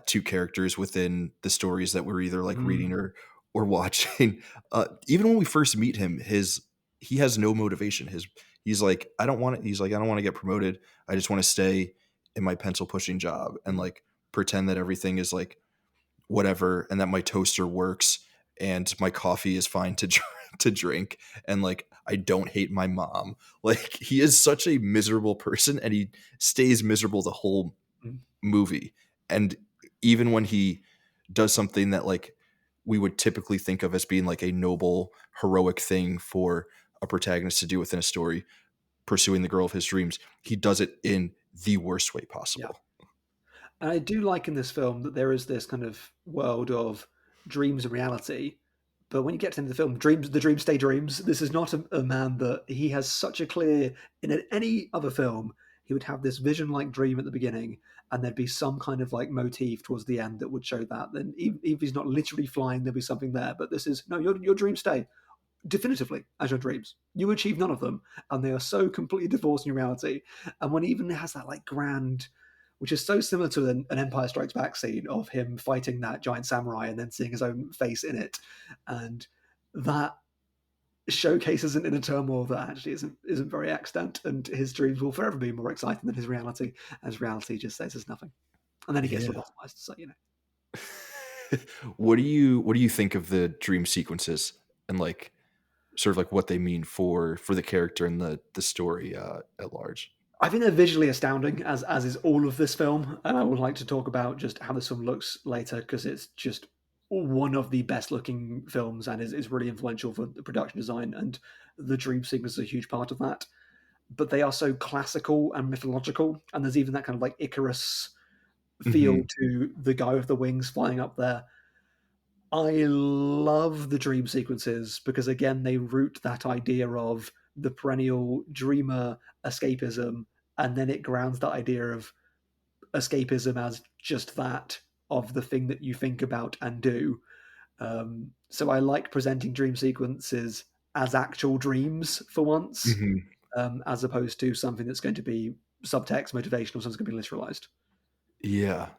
two characters within the stories that we're either like reading Mm, or watching. Even when we first meet him, he has no motivation. He's like I don't want to. He's like I don't want to get promoted. I just want to stay in my pencil pushing job and mm, like pretend that everything is like whatever and that my toaster works and my coffee is fine to to drink and like I don't hate my mom. Like he is such a miserable person and he stays miserable the whole mm. movie. And even when he does something that like we would typically think of as being like a noble heroic thing for a protagonist to do within a story, pursuing the girl of his dreams, he does it in the worst way Yeah. possible. And I do like in this film that there is this kind of world of dreams and reality, But when you get to the end of the film, the dreams stay dreams. This is not a man that he has such a clear. In any other film, he would have this vision-like dream at the beginning, and there'd be some kind of like motif towards the end that would show that. Then, even if he's not literally flying, there'll be something there. But this is no, your dreams stay definitively as your dreams. You achieve none of them, and they are so completely divorced from reality. And when he even has that like grand, which is so similar to an Empire Strikes Back scene of him fighting that giant samurai and then seeing his own face in it, and that showcases an inner turmoil that actually isn't very extant, and his dreams will forever be more exciting than his reality, as reality just says there's nothing. And then he gets Yeah. lobotomized, so you know. What do you think of the dream sequences and like sort of like what they mean for the character and the story at large? I think they're visually astounding, as is all of this film, and I would like to talk about just how this film looks later because it's just one of the best looking films and is really influential for the production design, and the dream sequence is a huge part of that. But they are so classical and mythological, and there's even that kind of like Icarus feel Hmm. to the guy with the wings flying up there. I love the dream sequences because again they root that idea of the perennial dreamer escapism, and then it grounds that idea of escapism as just that of the thing that you think about and do. So I like presenting dream sequences as actual dreams for once, Hmm. as opposed to something that's going to be subtext, motivational, something's going to be literalized. Yeah.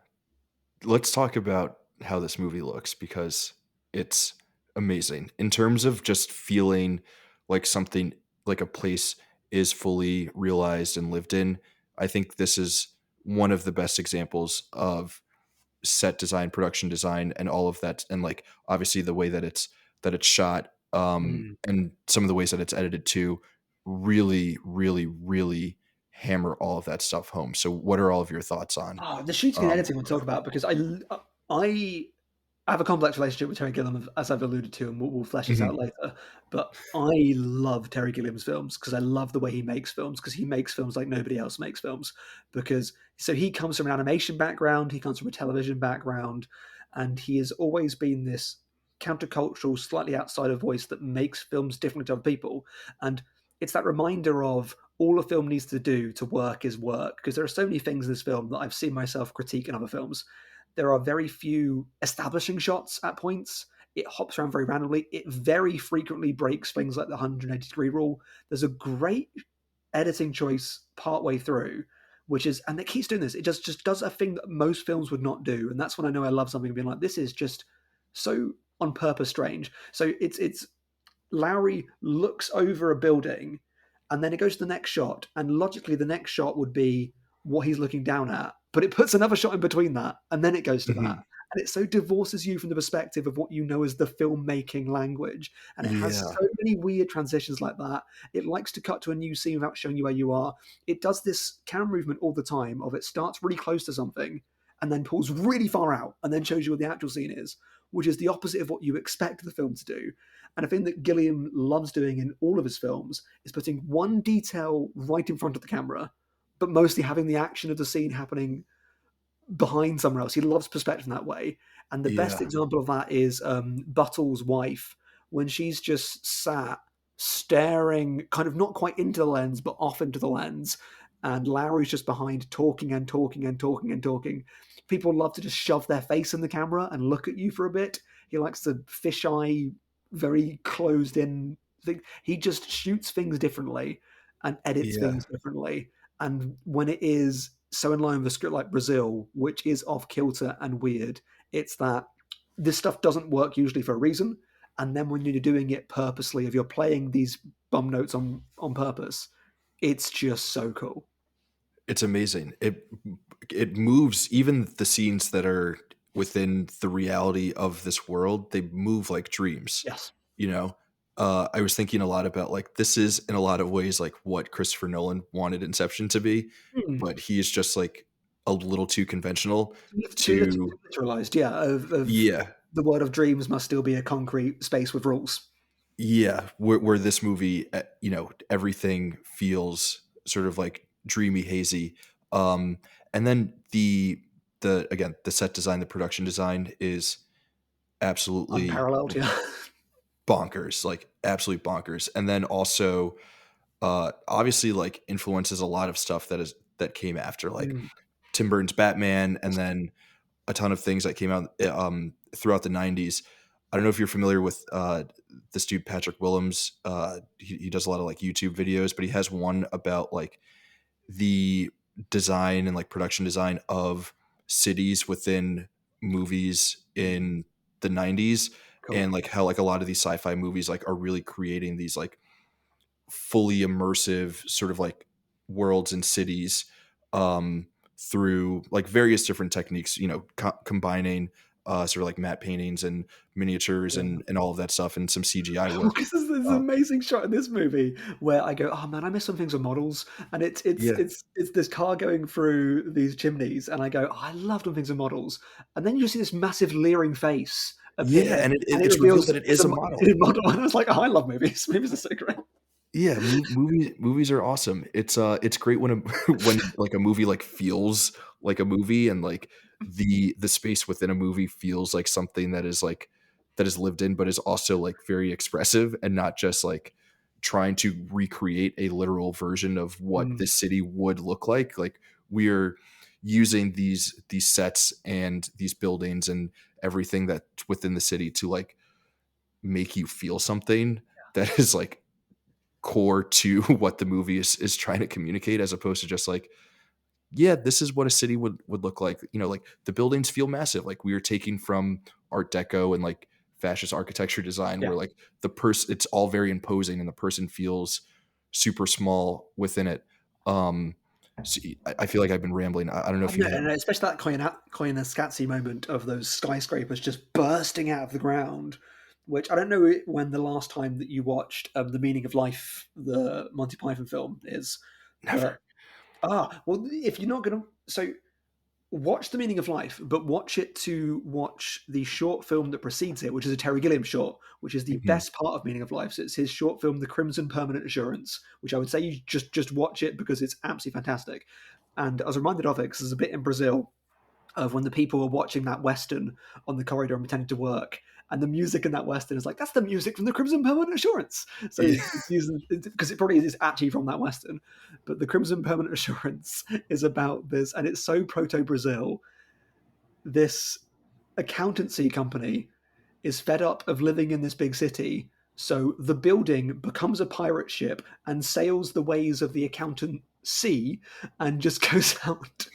Let's talk about how this movie looks because it's amazing in terms of just feeling like something like a place is fully realized and lived in. I think this is one of the best examples of set design, production design, and all of that, and like obviously the way that it's shot, Mm. and some of the ways that it's edited too, really, really, really hammer all of that stuff home. So, what are all of your thoughts on Oh, the shooting and editing we'll all talk that? about because I have a complex relationship with Terry Gilliam, as I've alluded to, and we'll flesh this out Mhm. later. But I love Terry Gilliam's films because I love the way he makes films because he makes films like nobody else makes films. Because so he comes from an animation background, he comes from a television background, and he has always been this countercultural, slightly outsider voice that makes films different to other people. And it's that reminder of all a film needs to do to work is work because there are so many things in this film that I've seen myself critique in other films. There are very few establishing shots at points. It hops around very randomly. It very frequently breaks things like the 180-degree rule. There's a great editing choice partway through, which is, and it keeps doing this. It just does a thing that most films would not do, and that's when I know I love something. Being like, this is just so on purpose strange. So it's Lowry looks over a building and then it goes to the next shot. And logically, the next shot would be what he's looking down at. But it puts another shot in between that. And then it goes to that. Mhm. And it so divorces you from the perspective of what you know as the filmmaking language. And it has Yeah, so many weird transitions like that. It likes to cut to a new scene without showing you where you are. It does this camera movement all the time of it starts really close to something and then pulls really far out and then shows you where the actual scene is, which is the opposite of what you expect the film to do. And a thing that Gilliam loves doing in all of his films is putting one detail right in front of the camera, but mostly having the action of the scene happening behind somewhere else. He loves perspective in that way. And the best yeah, example of that is Buttle's wife, when she's just sat staring kind of not quite into the lens, but off into the lens. And Lowry's just behind talking and talking and talking and talking. People love to just shove their face in the camera and look at you for a bit. He likes the fisheye, very closed in thing. He just shoots things differently and edits yeah. things differently. And when it is so in line with a script like Brazil, which is off kilter and weird, it's that this stuff doesn't work usually for a reason. And then when you're doing it purposely, if you're playing these bum notes on purpose, it's just so cool. It's amazing. It moves even the scenes that are within the reality of this world, they move like dreams, Yes. you know? I was thinking a lot about like this is in a lot of ways like what Christopher Nolan wanted Inception to be, Hmm. but he is just like a little too conventional Too to literalized, yeah. Of yeah, the world of dreams must still be a concrete space with rules. yeah, where this movie, everything feels sort of like dreamy, hazy. Um, and then the again, the set design, the production design is absolutely Unparalleled, yeah. bonkers, like absolute bonkers. And then also, obviously, like influences a lot of stuff that came after, like Mm. Tim Burton's Batman, and then a ton of things that came out throughout the '90s. I don't know if you're familiar with this dude Patrick Willems. He does a lot of like YouTube videos, but he has one about like the design and like production design of cities within movies Mm. in the '90s, Cool. and like how like a lot of these sci-fi movies like are really creating these like fully immersive sort of like worlds and cities um through like various different techniques, combining sort of like matte paintings and miniatures Yeah. and all of that stuff and some CGI work. Because there's this uh, amazing shot in this movie where I go, "Oh man, I miss some things with models." And yeah, it's this car going through these chimneys, and I go, "Oh, I love doing things with models." And then you see this massive leering face yeah, appear, and and it it's revealed reveals that it it's is a a it's model. a model. And I was like, "Oh, I love movies. Movies are so great." Yeah, movies are awesome. It's great when a when like a movie like feels like a movie, and like the space within a movie feels like something that is lived in, but is also like very expressive and not just like trying to recreate a literal version of what Mm, this city would look like. Like we're using these sets and these buildings and everything that's within the city to like make you feel something that is like core to what the movie is trying to communicate, as opposed to just like, yeah, this is what a city would look like. Like the buildings feel massive. Like we are taking from Art Deco and like fascist architecture design, yeah. where like the person, it's all very imposing, and the person feels super small within it. Um, so I feel like I've been rambling. I don't know I if you know, have. and especially that Koyaanisqatsi moment of those skyscrapers just bursting out of the ground, which I don't know when the last time that you watched The Meaning of Life, the Monty Python film, is, Never. but well, if you're not going to, so watch The Meaning of Life, but watch it to watch the short film that precedes it, which is a Terry Gilliam short, which is the Mhm. best part of Meaning of Life. So it's his short film, The Crimson Permanent Assurance, which I would say you just watch it because it's absolutely fantastic. And I was reminded of it because there's a bit in Brazil of when the people were watching that western on the corridor and pretending to work. And the music in that western is like, that's the music from the Crimson Permanent Assurance. So Yeah, it's using, because it probably is actually from that western. But the Crimson Permanent Assurance is about this, and it's so proto Brazil. This accountancy company is fed up of living in this big city. So the building becomes a pirate ship and sails the ways of the accountant sea and just goes out,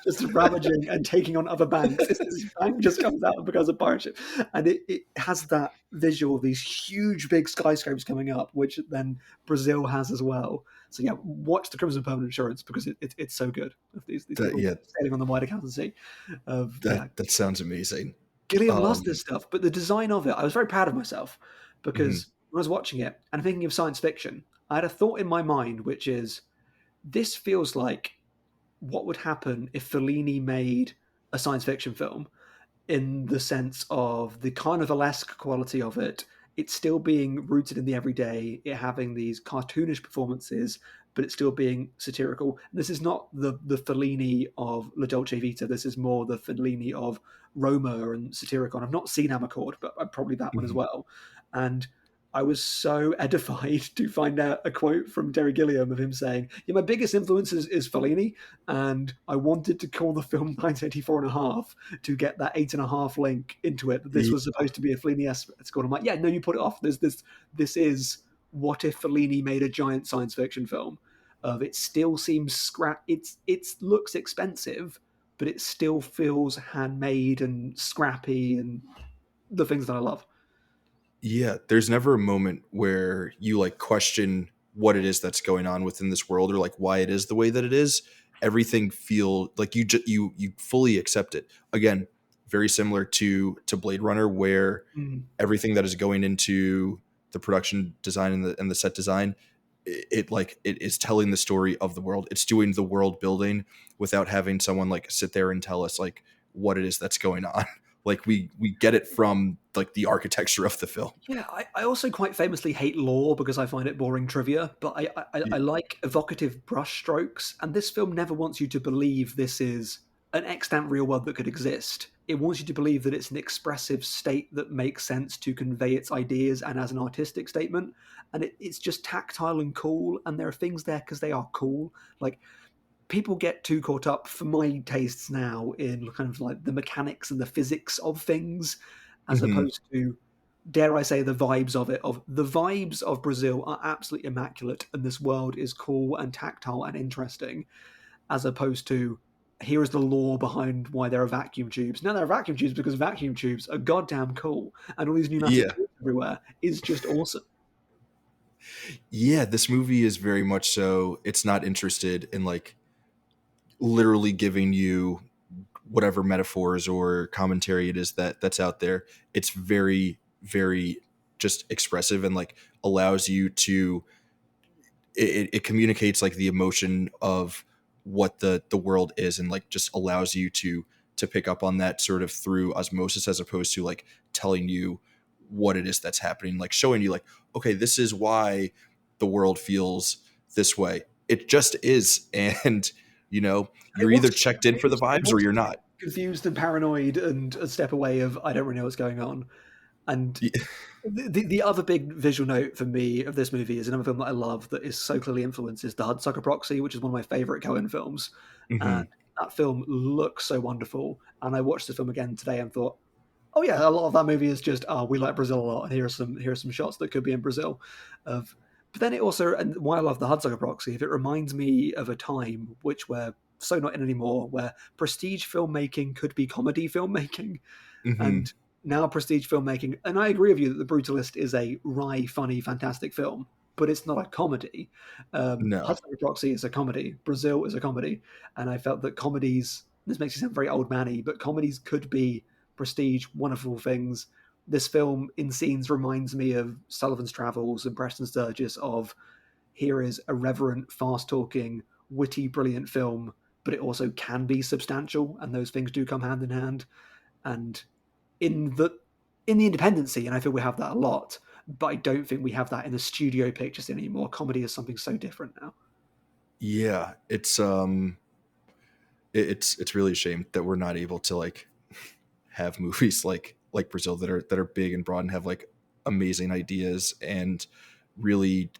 just ravaging and taking on other banks. This bank just comes out and becomes a pirate ship. And it has that visual of these huge, big skyscrapers coming up, which then Brazil has as well. So yeah, watch the Crimson Permanent Insurance because it's so good. Of these that people yeah, sailing on the wide accountancy. Of yeah, that sounds amazing. Gilliam loves Um, this stuff, but the design of it, I was very proud of myself mhm. because when I was watching it and thinking of science fiction, I had a thought in my mind, which is this feels like what would happen if Fellini made a science fiction film in the sense of the carnivalesque quality of it. It's still being rooted in the everyday, it having these cartoonish performances, but it's still being satirical. This is not the Fellini of La Dolce Vita. This is more the Fellini of Roma and Satyricon. I've not seen Amarcord, but probably that one as Mhm. well. And I was so edified to find out a quote from Terry Gilliam of him saying, "Yeah, my biggest influence is Fellini, and I wanted to call the film 1984 and a half to get that 8.5 link into it. That this Yeah, was supposed to be a Fellini-esque score." I'm like, yeah, no, you put it off. This is what if Fellini made a giant science fiction film. Of it still seems scrap. It looks expensive, but it still feels handmade and scrappy and the things that I love. yeah, there's never a moment where you like question what it is that's going on within this world, or like why it is the way that it is. Everything feel like you fully accept it. Again, very similar to Blade Runner, where Mm. everything that is going into the production design and the set design, it is telling the story of the world. It's doing the world building without having someone like sit there and tell us like what it is that's going on. Like we get it from like the architecture of the film. Yeah, I also quite famously hate lore because I find it boring trivia, but I like evocative brushstrokes, and this film never wants you to believe this is an extant real world that could exist. it wants you to believe that it's an expressive state that makes sense to convey its ideas and as an artistic statement. And it's just tactile and cool. And there are things there because they are cool. Like, people get too caught up, for my tastes now, in kind of like the mechanics and the physics of things, as Mhm. opposed to, dare I say, the vibes of it. Of the vibes of Brazil are absolutely immaculate, and this world is cool and tactile and interesting, as opposed to, here is the lore behind why there are vacuum tubes. Now there are vacuum tubes because vacuum tubes are goddamn cool, and all these pneumatic Yeah. tubes everywhere is just awesome. Yeah, this movie is very much so it's not interested in, like, literally giving you whatever metaphors or commentary it is that's out there. It's very, very just expressive and, like, allows you to it communicates, like, the emotion of what the world is, and, like, just allows you to pick up on that sort of through osmosis, as opposed to, like, telling you what it is that's happening, like showing you, like, okay, this is why the world feels this way. It just is. And It you're wants either to be checked in for the confused. It vibes or wants you're to be not. confused and paranoid and a step away of, I don't really know what's going on. And the other big visual note for me of this movie is another film that I love that is so clearly influenced is The Hudsucker Proxy, which is one of my favorite Coen films. And Hmm. that film looks so wonderful. And I watched the film again today and thought, oh yeah, a lot of that movie is just, oh, we like Brazil a lot, and here are some shots that could be in Brazil. Of, but then it also, and why I love The Hudsucker Proxy, if it reminds me of a time which we're so not in anymore, where prestige filmmaking could be comedy filmmaking, Hmm. and now prestige filmmaking. And I agree with you that The Brutalist is a wry, funny, fantastic film, but it's not a comedy. No. Hudson Proxy is a comedy. Brazil is a comedy, and I felt that comedies. This makes you sound very old manny, but comedies could be prestige, wonderful things. This film, in scenes, reminds me of Sullivan's Travels and Preston Sturges. Of, here is a reverent, fast talking, witty, brilliant film, but it also can be substantial, and those things do come hand in hand. And in the independency, and I feel we have that a lot, but I don't think we have that in the studio pictures anymore. Comedy is something so different now. Yeah, it's really a shame that we're not able to, like, have movies like Brazil that are big and broad and have, like, amazing ideas, and really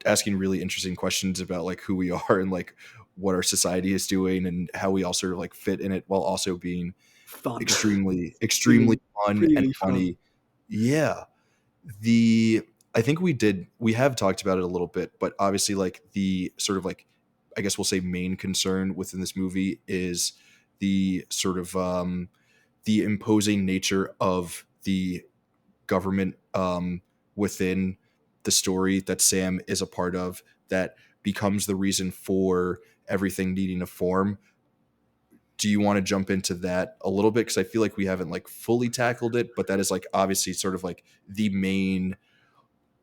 asking really interesting questions about, like, who we are and, like, what our society is doing and how we all sort of, like, fit in it, while also being Fun. extremely extremely really, fun and really fun. funny. Yeah. The I think we have talked about it a little bit, but obviously, like, the sort of, like, I guess we'll say, main concern within this movie is the sort of the imposing nature of the government within the story that Sam is a part of, that becomes the reason for everything needing to form. Do you want to jump into that a little bit? Because I feel like we haven't, like, fully tackled it, but that is, like, obviously sort of like the main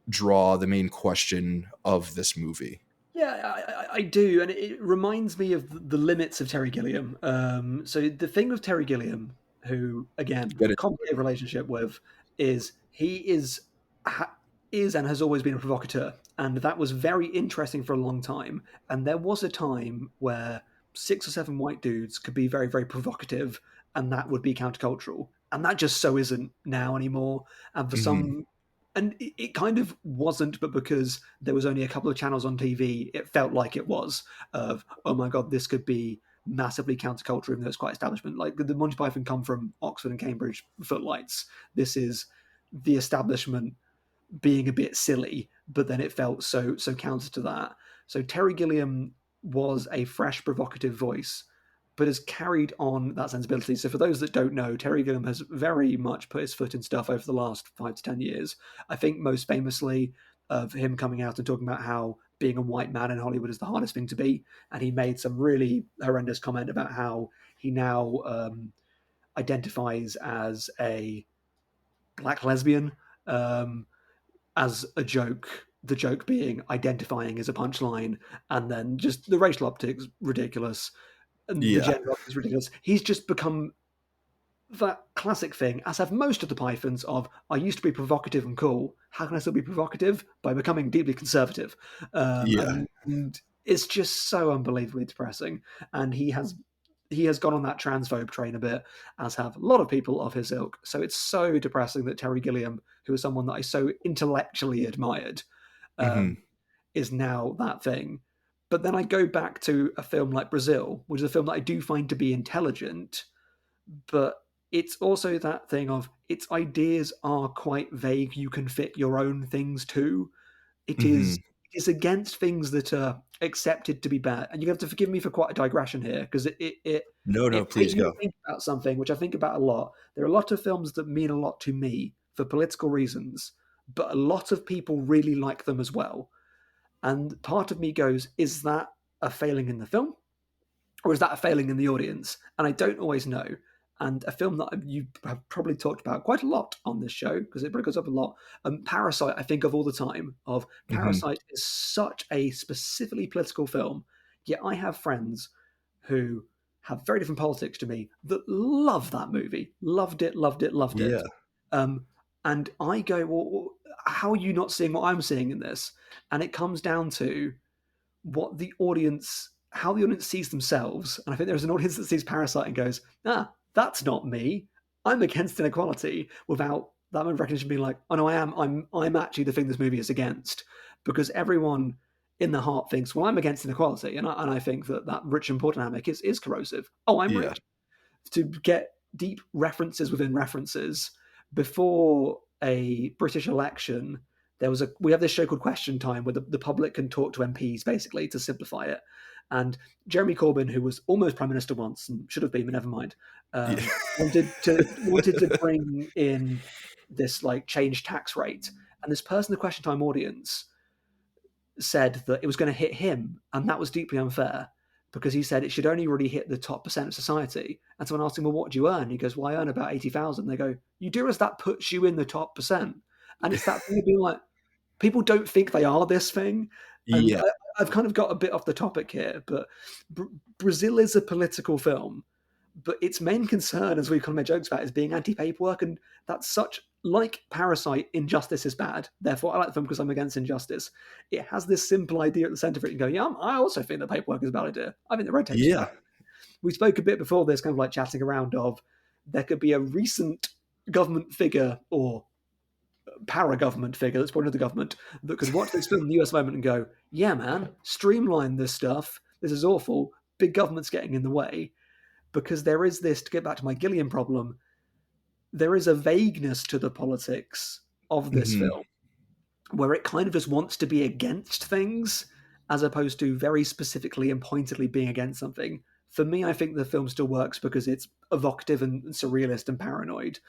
draw, the main question of this movie. Yeah, I do, and it reminds me of the limits of Terry Gilliam. So the thing with Terry Gilliam, who again Get it? complicated relationship with, is he is and has always been a provocateur, and that was very interesting for a long time. And there was a time where 6 or 7 white dudes could be very, very provocative, and that would be countercultural, and that just so isn't now anymore. And for Hmm. some, and it kind of wasn't, but because there was only a couple of channels on TV, it felt like it was. Of, oh my god, this could be massively counterculture, even though it's quite establishment. Like the Monty Python come from Oxford and Cambridge footlights. This is the establishment being a bit silly, but then it felt so counter to that. So Terry Gilliam was a fresh, provocative voice, but has carried on that sensibility. So for those that don't know, Terry Gilliam has very much put his foot in stuff over the last 5 to 10 years. I think most famously of him coming out and talking about how being a white man in Hollywood is the hardest thing to be, and he made some really horrendous comment about how he now identifies as a black lesbian. Um, as a joke, the joke being identifying as a punchline, and then just the racial optics ridiculous, and the Yeah. gender optics ridiculous. He's just become that classic thing, as have most of the Pythons, of, I used to be provocative and cool. How can I still be provocative? By becoming deeply conservative. Yeah. And it's just so unbelievably depressing. And he has he has gone on that transphobe train a bit, as have a lot of people of his ilk. So it's so depressing that Terry Gilliam, who is someone that I so intellectually admired, Mhm. um, is now that thing. But then I go back to a film like Brazil, which is a film that I do find to be intelligent, but it's also that thing of its ideas are quite vague. You can fit your own things too. It is Mhm. it is against things that are accepted to be bad. And you have to forgive me for quite a digression here because No, no, it made please me go. think about something which I think about a lot. There are a lot of films that mean a lot to me for political reasons, but a lot of people really like them as well. And part of me goes, is that a failing in the film? Or is that a failing in the audience? And I don't always know. And a film that you have probably talked about quite a lot on this show, because it probably goes up a lot, Parasite, I think of all the time. Of Mhm. Parasite is such a specifically political film, yet I have friends who have very different politics to me that love that movie, loved it, loved it, loved it. Yeah. Um, and I go, well, how are you not seeing what I'm seeing in this? And it comes down to what the audience how the audience sees themselves. And I think there's an audience that sees Parasite and goes, that's not me. I'm against inequality, without that moment of recognition being like, oh no, I'm actually the thing this movie is against. Because everyone in the heart thinks, well, I'm against inequality. And I think that rich and poor dynamic is corrosive. Oh, I'm Yeah. rich. To get deep references within references. Before a British election, we have this show called Question Time where the public can talk to MPs basically to simplify it. And Jeremy Corbyn, who was almost prime minister once and should have been, but never mind, Yeah. wanted to bring in this like change tax rate, and this person in the Question Time audience said that it was going to hit him, and that was deeply unfair because he said it should only really hit the top percent of society. And someone asked him, "Well, what do you earn?" He goes, "Well, I earn about 80,000." They go, "You do realize that puts you in the top percent?" And it's that thing of being like, people don't think they are this thing. And Yeah. I've kind of got a bit off the topic here, but Brazil is a political film, but its main concern, as we've kind of made jokes about, is being anti-paperwork, and that's such like Parasite. Injustice is bad. Therefore, I like the film because I'm against injustice. It has this simple idea at the center of it, and go, yeah, I also think that paperwork is a bad idea. I think the red tape is bad. Yeah. We spoke a bit before this, kind of like chatting around of there could be a recent government figure or para-government figure that's part of the government that could watch this film in the US moment and go, yeah, man, streamline this stuff. This is awful. Big government's getting in the way. Because there is this, to get back to my Gilliam problem, there is a vagueness to the politics of this Mhm. film where it kind of just wants to be against things as opposed to very specifically and pointedly being against something. For me, I think the film still works because it's evocative and surrealist and paranoid.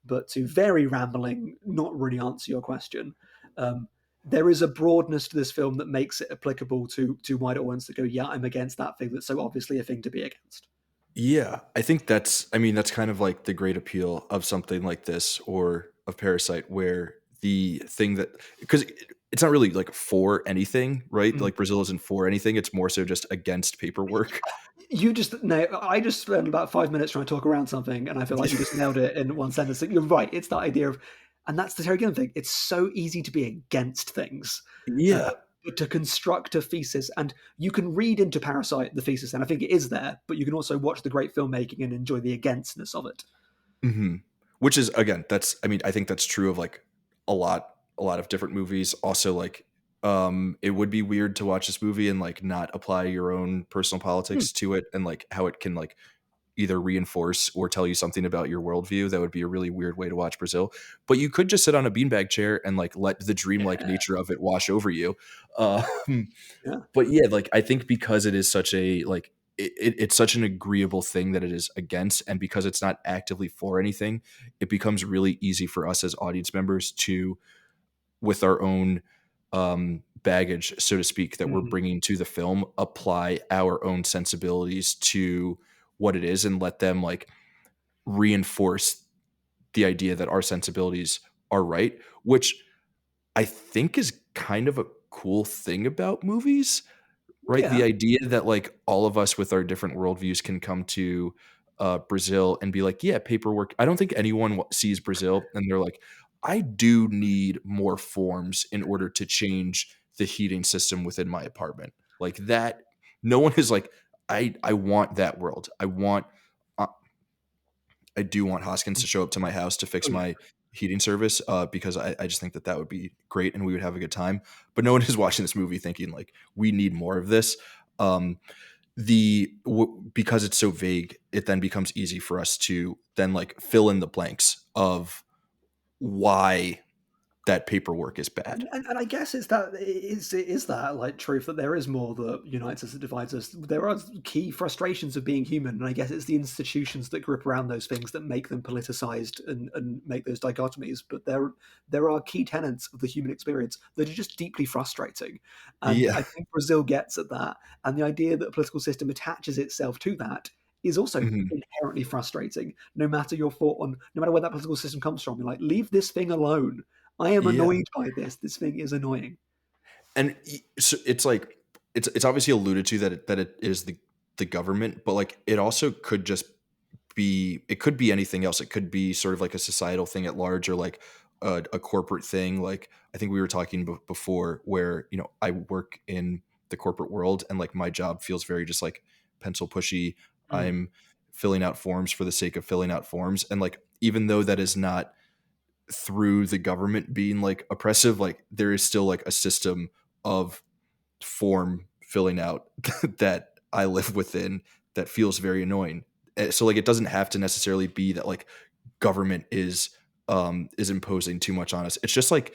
But to very rambling, not really answer your question, um, there is a broadness to this film that makes it applicable to wider audience that go, yeah, I'm against that thing that's so obviously a thing to be against. Yeah, I think that's kind of like the great appeal of something like this or of Parasite where the thing that because it's not really like for anything, right? Mm. Like Brazil isn't for anything, it's more so just against paperwork. You just no. I just spent about 5 minutes trying to talk around something, and I feel like you just nailed it in one sentence. You're right. It's that idea of, and that's the Terry Gilliam thing. It's so easy to be against things, uh, Yeah. but to construct a thesis, and you can read into Parasite the thesis, and I think it is there. But you can also watch the great filmmaking and enjoy the againstness of it. Mhm. Which is again, I think that's true of like a lot of different movies. Also like it would be weird to watch this movie and like not apply your own personal Hmm. politics to it and like how it can like either reinforce or tell you something about your worldview. That would be a really weird way to watch Brazil. But you could just sit on a beanbag chair and like let the dreamlike Yeah, nature of it wash over you. Um, yeah. but yeah, like I think because it is such a like it's such an agreeable thing that it is against, and because it's not actively for anything, it becomes really easy for us as audience members to, with our own baggage, so to speak, that we're Mm. bringing to the film, apply our own sensibilities to what it is and let them like reinforce the idea that our sensibilities are right, which I think is kind of a cool thing about movies, right? The Yeah. idea that like all of us with our different worldviews can come to Brazil and be like, yeah, paperwork. I don't think anyone sees Brazil and they're like, I do need more forms in order to change the heating system within my apartment. Like that, no one is like, I want that world. Uh, I do want Hoskins to show up to my house to fix Oh yeah. my heating service, because I just think that that would be great and we would have a good time. But no one is watching this movie thinking like we need more of this. Um, because it's so vague, it then becomes easy for us to then like fill in the blanks of why that paperwork is bad. And I guess it is that like truth that there is more that unites us that divides us. There are key frustrations of being human, and I guess it's the institutions that grip around those things that make them politicized and make those dichotomies. But there are key tenets of the human experience that are just deeply frustrating, and Yeah. I think Brazil gets at that. And the idea that a political system attaches itself to that is also Mhm. inherently frustrating. No matter your thought on, no matter where that political system comes from, you're like, leave this thing alone. I am Yeah. annoyed by this. This thing is annoying. And so it's like it's obviously alluded to that it is the government, but like it also could just be it could be anything else. It could be sort of like a societal thing at large, or like a corporate thing. Like I think we were talking before, where I work in the corporate world, and like my job feels very just like pencil pushy. Mm, I'm filling out forms for the sake of filling out forms, and like even though that is not through the government being like oppressive, like there is still like a system of form filling out that I live within that feels very annoying. So like it doesn't have to necessarily be that like government is imposing too much on us. It's just like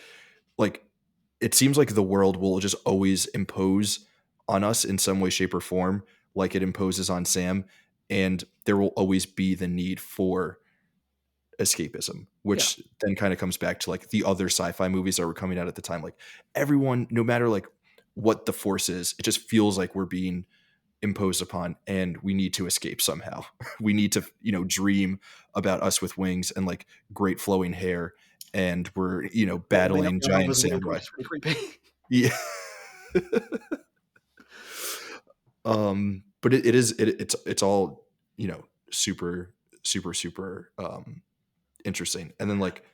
it seems like the world will just always impose on us in some way, shape, or form, like it imposes on Sam, and there will always be the need for escapism, yeah. which then kind of comes back to like the other sci-fi movies that were coming out at the time. Like everyone, no matter like what the force is, it just feels like we're being imposed upon and we need to escape somehow. We need to, dream about us with wings and like great flowing hair, and we're, What may not battling be on giant numbers weird, but samurai. it's really creepy. Yeah. But it's all, super, super, super interesting. And then like,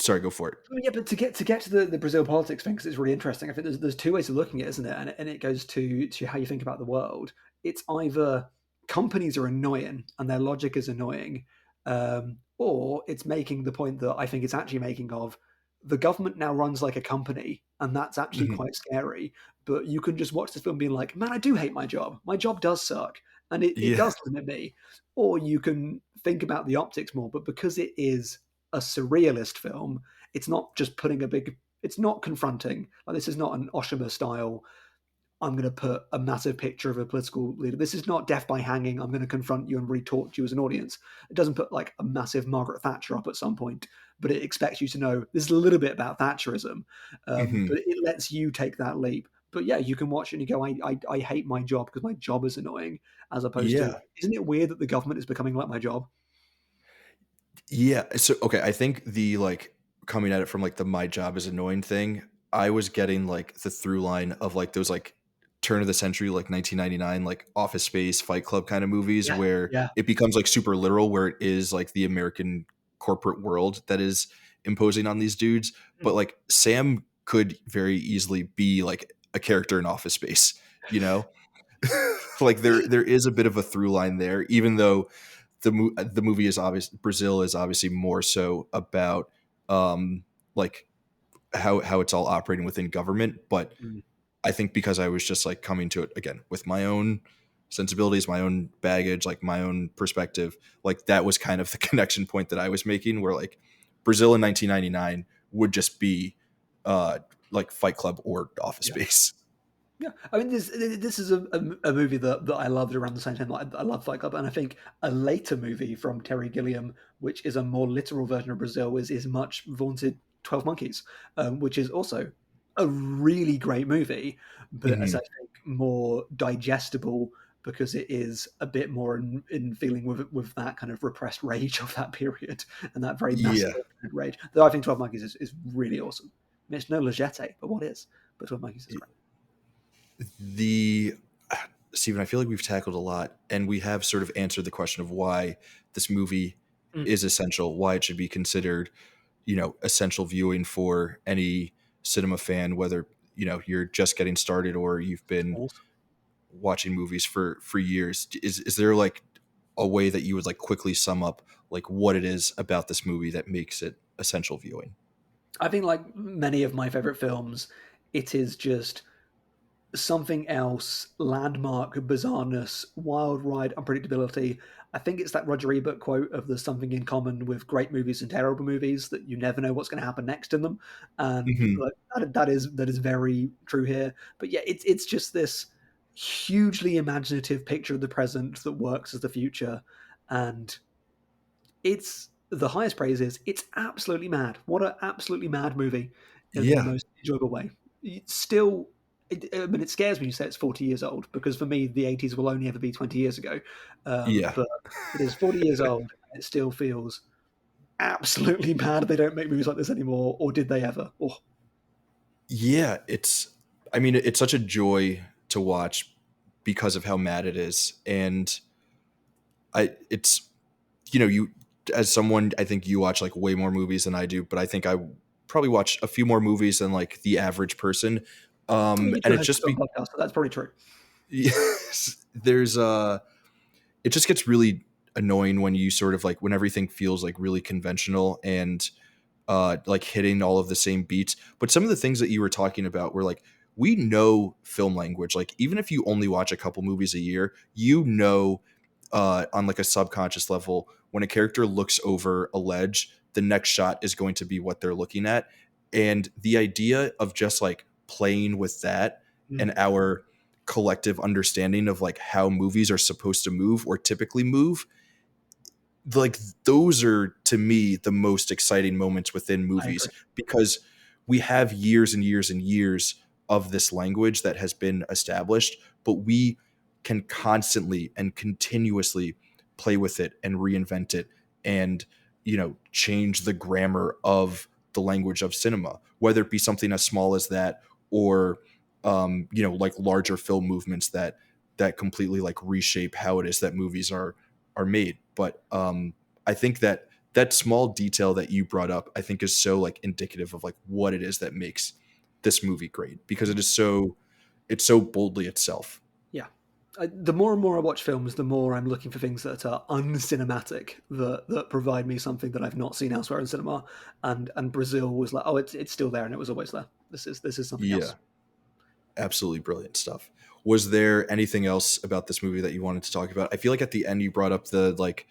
sorry, go for it. Yeah, but to get to the Brazil politics thing, because it's really interesting. I think there's two ways of looking at it, isn't it? And it goes to how you think about the world. It's either companies are annoying and their logic is annoying, or it's making the point that I think it's actually making of the government now runs like a company, and that's actually Mhm. quite scary. But you can just watch this film being like, man, I do hate my job. My job does suck, and it Yeah. does limit me. Or you can think about the optics more, but because it is a surrealist film, it's not just putting a big, it's not confronting. Like, this is not an Oshima style, I'm going to put a massive picture of a political leader. This is not death by hanging, I'm going to confront you and retort you as an audience. It doesn't put like a massive Margaret Thatcher up at some point, but it expects you to know this is a little bit about Thatcherism. Mhm. But it lets you take that leap. But yeah, you can watch it and you go, I hate my job because my job is annoying, as opposed to, Yeah. isn't it weird that the government is becoming like my job? Yeah. So okay, I think the like coming at it from like the my job is annoying thing, I was getting like the through line of like those like turn of the century, like 1999, like Office Space, Fight Club kind of movies Yeah, where yeah. it becomes like super literal, where it is like the American corporate world that is imposing on these dudes. But like Sam could very easily be like a character in Office Space, you know? Like there is a bit of a through line there, even though the movie is obvious. Brazil is obviously more so about like how it's all operating within government. But Mm. I think because I was just like coming to it again with my own sensibilities, my own baggage, like my own perspective, like that was kind of the connection point that I was making, where like Brazil in 1999 would just be uh like Fight Club or Office Yeah. Space. Yeah, I mean, this is a movie that I loved around the same time. I love Fight Club, and I think a later movie from Terry Gilliam, which is a more literal version of Brazil, is much vaunted 12 Monkeys, which is also a really great movie, but as I Mhm. think more digestible because it is a bit more in feeling with that kind of repressed rage of that period and that very Yeah. masculine rage. Though I think 12 Monkeys is really awesome. I mean, it's no Legette, but what is? But 12 Monkeys is great. The Stephen, I feel like we've tackled a lot, and we have sort of answered the question of why this movie Mm. is essential, why it should be considered, essential viewing for any cinema fan, whether you're just getting started or you've been Awesome. watching movies for years. Is there like a way that you would like quickly sum up like what it is about this movie that makes it essential viewing? I think, like many of my favorite films, it is just something else, landmark, bizarreness, wild ride, unpredictability. I think it's that Roger Ebert quote of there's something in common with great movies and terrible movies, that you never know what's going to happen next in them. And Hmm. like, that is very true here. But yeah, it's just this hugely imaginative picture of the present that works as the future. And it's the highest praise is it's absolutely mad. What an absolutely mad movie in the Yeah, most enjoyable way. It's still, I mean, it scares me you say it's 40 years old, because for me, the 80s will only ever be 20 years ago. yeah, But it is 40 years old, and it still feels absolutely mad they don't make movies like this anymore, or did they ever? Oh, yeah. It's, I mean, it's such a joy to watch because of how mad it is, and it's, you know, you, as someone, I think you watch like way more movies than I do, but I think I probably watch a few more movies than like the average person. you And do it's host a just film be podcast, so that's probably true. yes, there's it just gets really annoying when you sort of like when everything feels like really conventional and like hitting all of the same beats. But some of the things that you were talking about were like, we know film language. Like even if you only watch a couple movies a year, you know, on like a subconscious level, when a character looks over a ledge, the next shot is going to be what they're looking at. And the idea of just like playing with that and Mm, our collective understanding of like how movies are supposed to move or typically move, like those are to me the most exciting moments within I movies, agree. because we have years and years and years of this language that has been established, but we can constantly and continuously play with it and reinvent it and, you know, change the grammar of the language of cinema, whether it be something as small as that or you know, like larger film movements that completely like reshape how it is that movies are made. But I think that that small detail that you brought up, I think, is so like indicative of like what it is that makes this movie great, because it is so, it's so boldly itself. Yeah. The more and more I watch films, the more I'm looking for things that are uncinematic, that provide me something that I've not seen elsewhere in cinema. And Brazil was like, oh, it's still there, and it was always there. This is something else. Yeah, absolutely brilliant stuff. Was there anything else about this movie that you wanted to talk about? I feel like at the end you brought up the like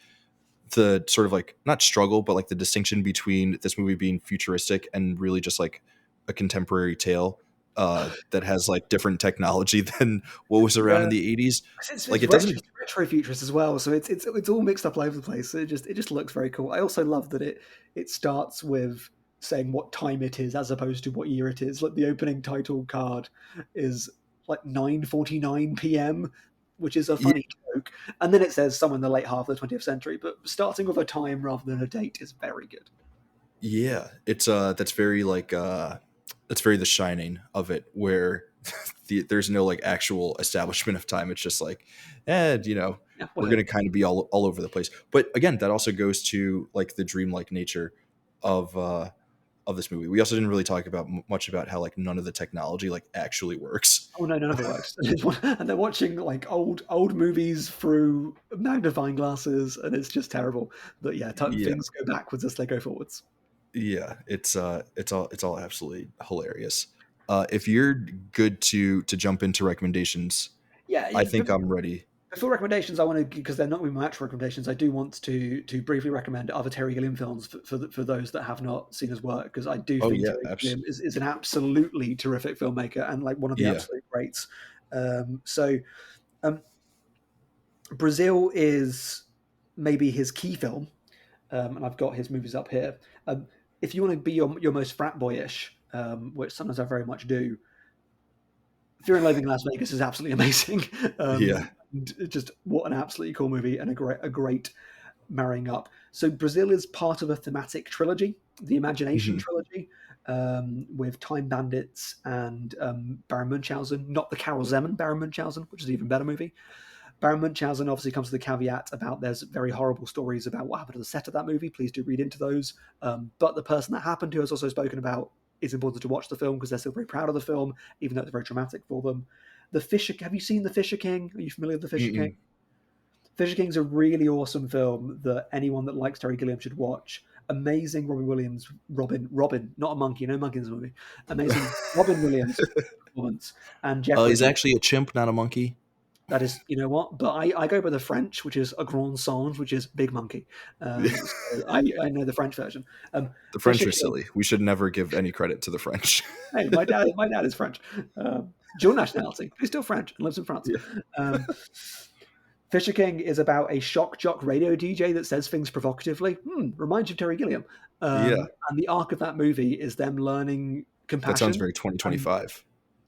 the sort of like not struggle, but like the distinction between this movie being futuristic and really just like a contemporary tale that has like different technology than what was around in Yeah, the 80s. 'cause Like it's it doesn't, retro futurist as well, so it's all mixed up all over the place. So it just looks very cool. I also love that it starts with saying what time it is as opposed to what year it is. Like the opening title card is like 9:49 p.m., which is a yeah, funny joke, and then it says somewhere in the late half of the 20th century. But starting with a time rather than a date is very good. yeah, it's that's very like that's very The Shining of it, where there's no like actual establishment of time. It's just like, you know, Yeah, we're well, gonna kind of be all over the place. But again, that also goes to like the dreamlike nature of this movie. We also didn't really talk about much about how like none of the technology like actually works. oh no, none of it works. And they're watching like old movies through magnifying glasses, and it's just terrible. But yeah, Yeah, things go backwards as they go forwards. yeah, it's all absolutely hilarious. If you're good to jump into recommendations, Yeah, I think I'm ready. before recommendations, I want to, because they're not going to be my actual recommendations. I do want to briefly recommend other Terry Gilliam films for those that have not seen his work, because I do Oh think yeah, Terry Gilliam is an absolutely terrific filmmaker and like one of the yeah. absolute greats. So um, Brazil is maybe his key film, and I've got his movies up here. If you want to be your most frat boyish, which sometimes I very much do, Fear and Loathing in Las Vegas is absolutely amazing. Yeah. And just what an absolutely cool movie, and a great marrying up. So Brazil is part of a thematic trilogy, the Imagination Mhm. trilogy, with Time Bandits and Baron Munchausen, not the Carol Zeman Baron Munchausen, which is an even better movie. Baron Munchausen obviously comes with the caveat about there's very horrible stories about what happened to the set of that movie. Please do read into those. But the person that happened to has also spoken about it's important to watch the film because they're still very proud of the film, even though it's very traumatic for them. The Fisher. Have you seen The Fisher King? Are you familiar with The Fisher King? Mm-mm. Fisher King's a really awesome film that anyone that likes Terry Gilliam should watch. Amazing Robin Williams, Robin, not a monkey, no monkey in this movie. Amazing Robin Williams performance and Jeff He's Bridges. actually a chimp, not a monkey. That is, you know what? But I go by the French, which is a grand singe, which is big monkey. So I know the French version. The French Fisher are King. silly. We should never give any credit to the French. Hey, my dad is French. Dual nationality. He's still French and lives in France. Yeah. Um, Fisher King is about a shock jock radio DJ that says things provocatively. Reminds you of Terry Gilliam. Yeah. And the arc of that movie is them learning That sounds compassion very and 2025.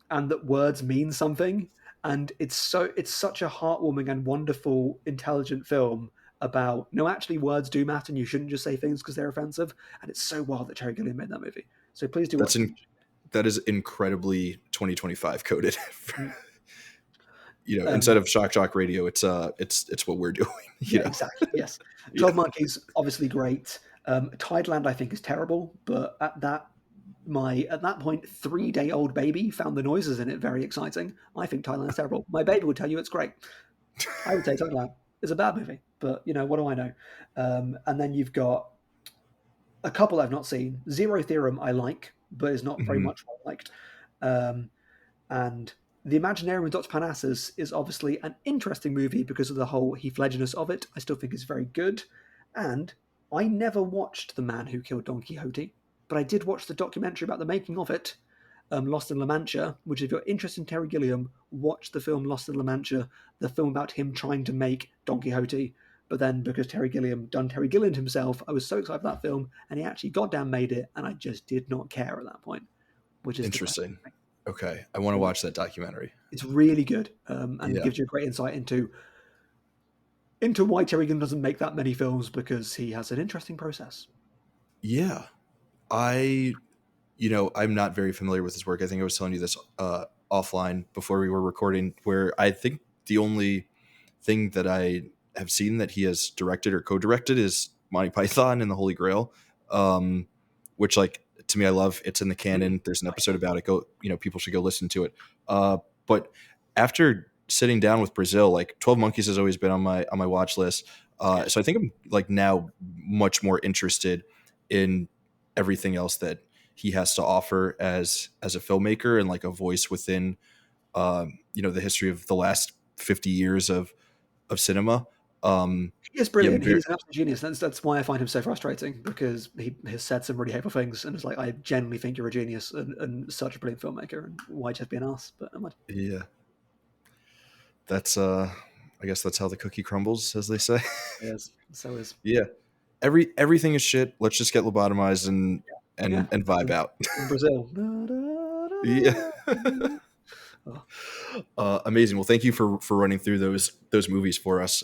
that words mean something. And it's such a heartwarming and wonderful, intelligent film about no, actually words do matter, and you shouldn't just say things because they're offensive. And it's so wild that Terry Gilliam made that movie. So please do That's watch it. that is incredibly 2025 coded. Mm. Instead Um, of shock jock radio, it's what we're doing. yeah, exactly. Yes, Yeah. 12 Monkeys obviously great. Tideland I think is terrible, but at that point 3-day old baby found the noises in it very exciting. I think Thailand's terrible. My baby would tell you it's great. I would say Thailand is a bad movie, but what do I know? And then you've got a couple I've not seen. Zero Theorem I like, but is not very Mhm. much what I liked. Um, and The Imaginarium with Dr. Parnassus is obviously an interesting movie because of the whole Heath Ledgerness of it. I still think it's very good. And I never watched The Man Who Killed Don Quixote, but I did watch the documentary about the making of it, Lost in La Mancha, which if you're interested in Terry Gilliam, watch the film Lost in La Mancha, the film about him trying to make Don Quixote. But then because Terry Gilliam done Terry Gilliam himself, I was so excited for that film, and he actually goddamn made it, and I just did not care at that point, which is depressing. Interesting. Okay, I want to watch that documentary. It's really good, and Yeah. gives you a great insight into why Terry Gilliam doesn't make that many films because he has an interesting process. Yeah. I I'm not very familiar with his work. I think I was telling you this offline before we were recording, where I think the only thing that I have seen that he has directed or co-directed is Monty Python and the Holy Grail, which, like, to me, I love. It's in the canon. There's an episode Nice. about it. Go, people should go listen to it. But after sitting down with Brazil, like 12 Monkeys has always been on my watch list. Yeah. So I think I'm like now much more interested in everything else that he has to offer as a filmmaker and like a voice within the history of the last 50 years of cinema. He is Yeah, I'm brilliant. very, He's an absolute genius. That's why I find him so frustrating because he has said some really hateful things, and it's like I genuinely think you're a genius and such a brilliant filmmaker, and why just be an ass? But I'm like, yeah, that's I guess that's how the cookie crumbles, as they say. yes, so is Yeah, everything is shit. Let's just get lobotomized and yeah. and vibe out. In Brazil. Yeah. Oh, Amazing. Well, thank you for running through those movies for us.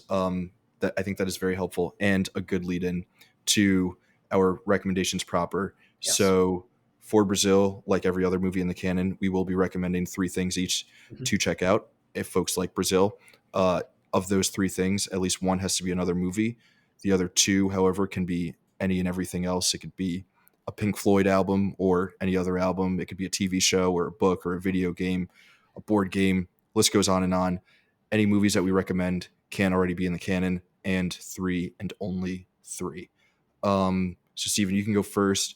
That I think that is very helpful and a good lead in to our recommendations proper. yes. So for Brazil, like every other movie in the canon, we will be recommending 3 things each Mhm. to check out. If folks like Brazil, of those 3 things, at least one has to be another movie. The other 2, however, can be any and everything else. It could be a Pink Floyd album or any other album. It could be a TV show or a book or a video game, a board game. List goes on and on. Any movies that we recommend can already be in the canon, and 3 and only 3. So Stephen, you can go first.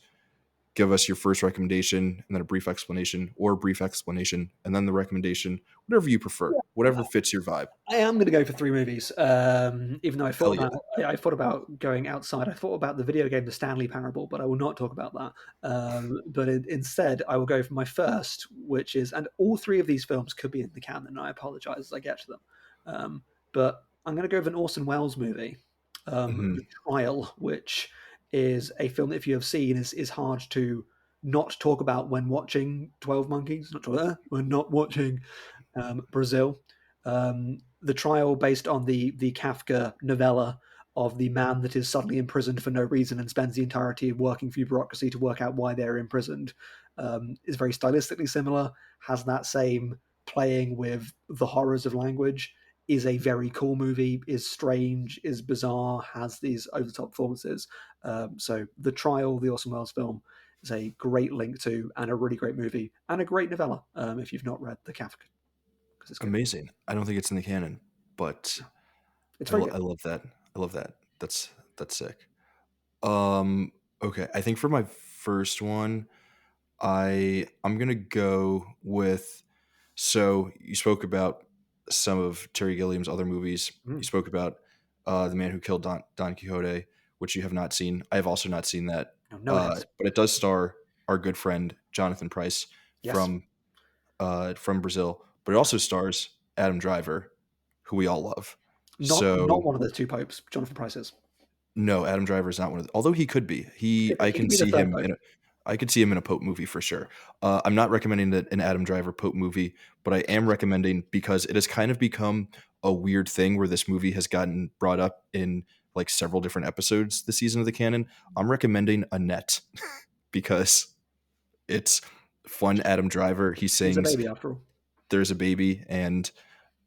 Give us your first recommendation, and then a brief explanation, or a brief explanation, and then the recommendation, whatever you prefer, whatever fits your vibe. I am going to go for 3 movies, even though Hell yeah. I thought about going outside. I thought about the video game The Stanley Parable, but I will not talk about that. But instead, I will go for my first, which is, and all 3 of these films could be in the canon. I apologize as I get to them, but I'm going to go with an Orson Welles movie, The Mhm. Trial, which is a film that if you have seen is hard to not talk about when watching 12 Monkeys. When not watching Brazil. The trial based on the Kafka novella of the man that is suddenly imprisoned for no reason and spends the entirety of working through bureaucracy to work out why they're imprisoned is very stylistically similar, has that same playing with the horrors of language, is a very cool movie, is strange, is bizarre, has these over-the-top performances. So The Trial, the Orson Welles film, is a great link to and a really great movie and a great novella if you've not read the Kafka because it's good. Amazing. I don't think it's in the canon, but No, it's very I good. love that. I love that. That's sick. Um, okay. I think for my first one, I'm gonna go with. So you spoke about some of Terry Gilliam's other movies. You Mm. spoke about The Man Who Killed Don Quixote, which you have not seen. I have also not seen that, No, no one has. but it does star our good friend Jonathan Pryce Yes. from Brazil. But it also stars Adam Driver, who we all love. Not So one of the two popes. Jonathan Price is. no, Adam Driver is not one of the, although he could be. I He could can be the see third him pope. I could see him in a Pope movie for sure. I'm not recommending that an Adam Driver Pope movie, but I am recommending because it has kind of become a weird thing where this movie has gotten brought up in like several different episodes this season of the canon. I'm recommending Annette because it's fun. Adam Driver, he He's a sings, baby after all. there's a baby, and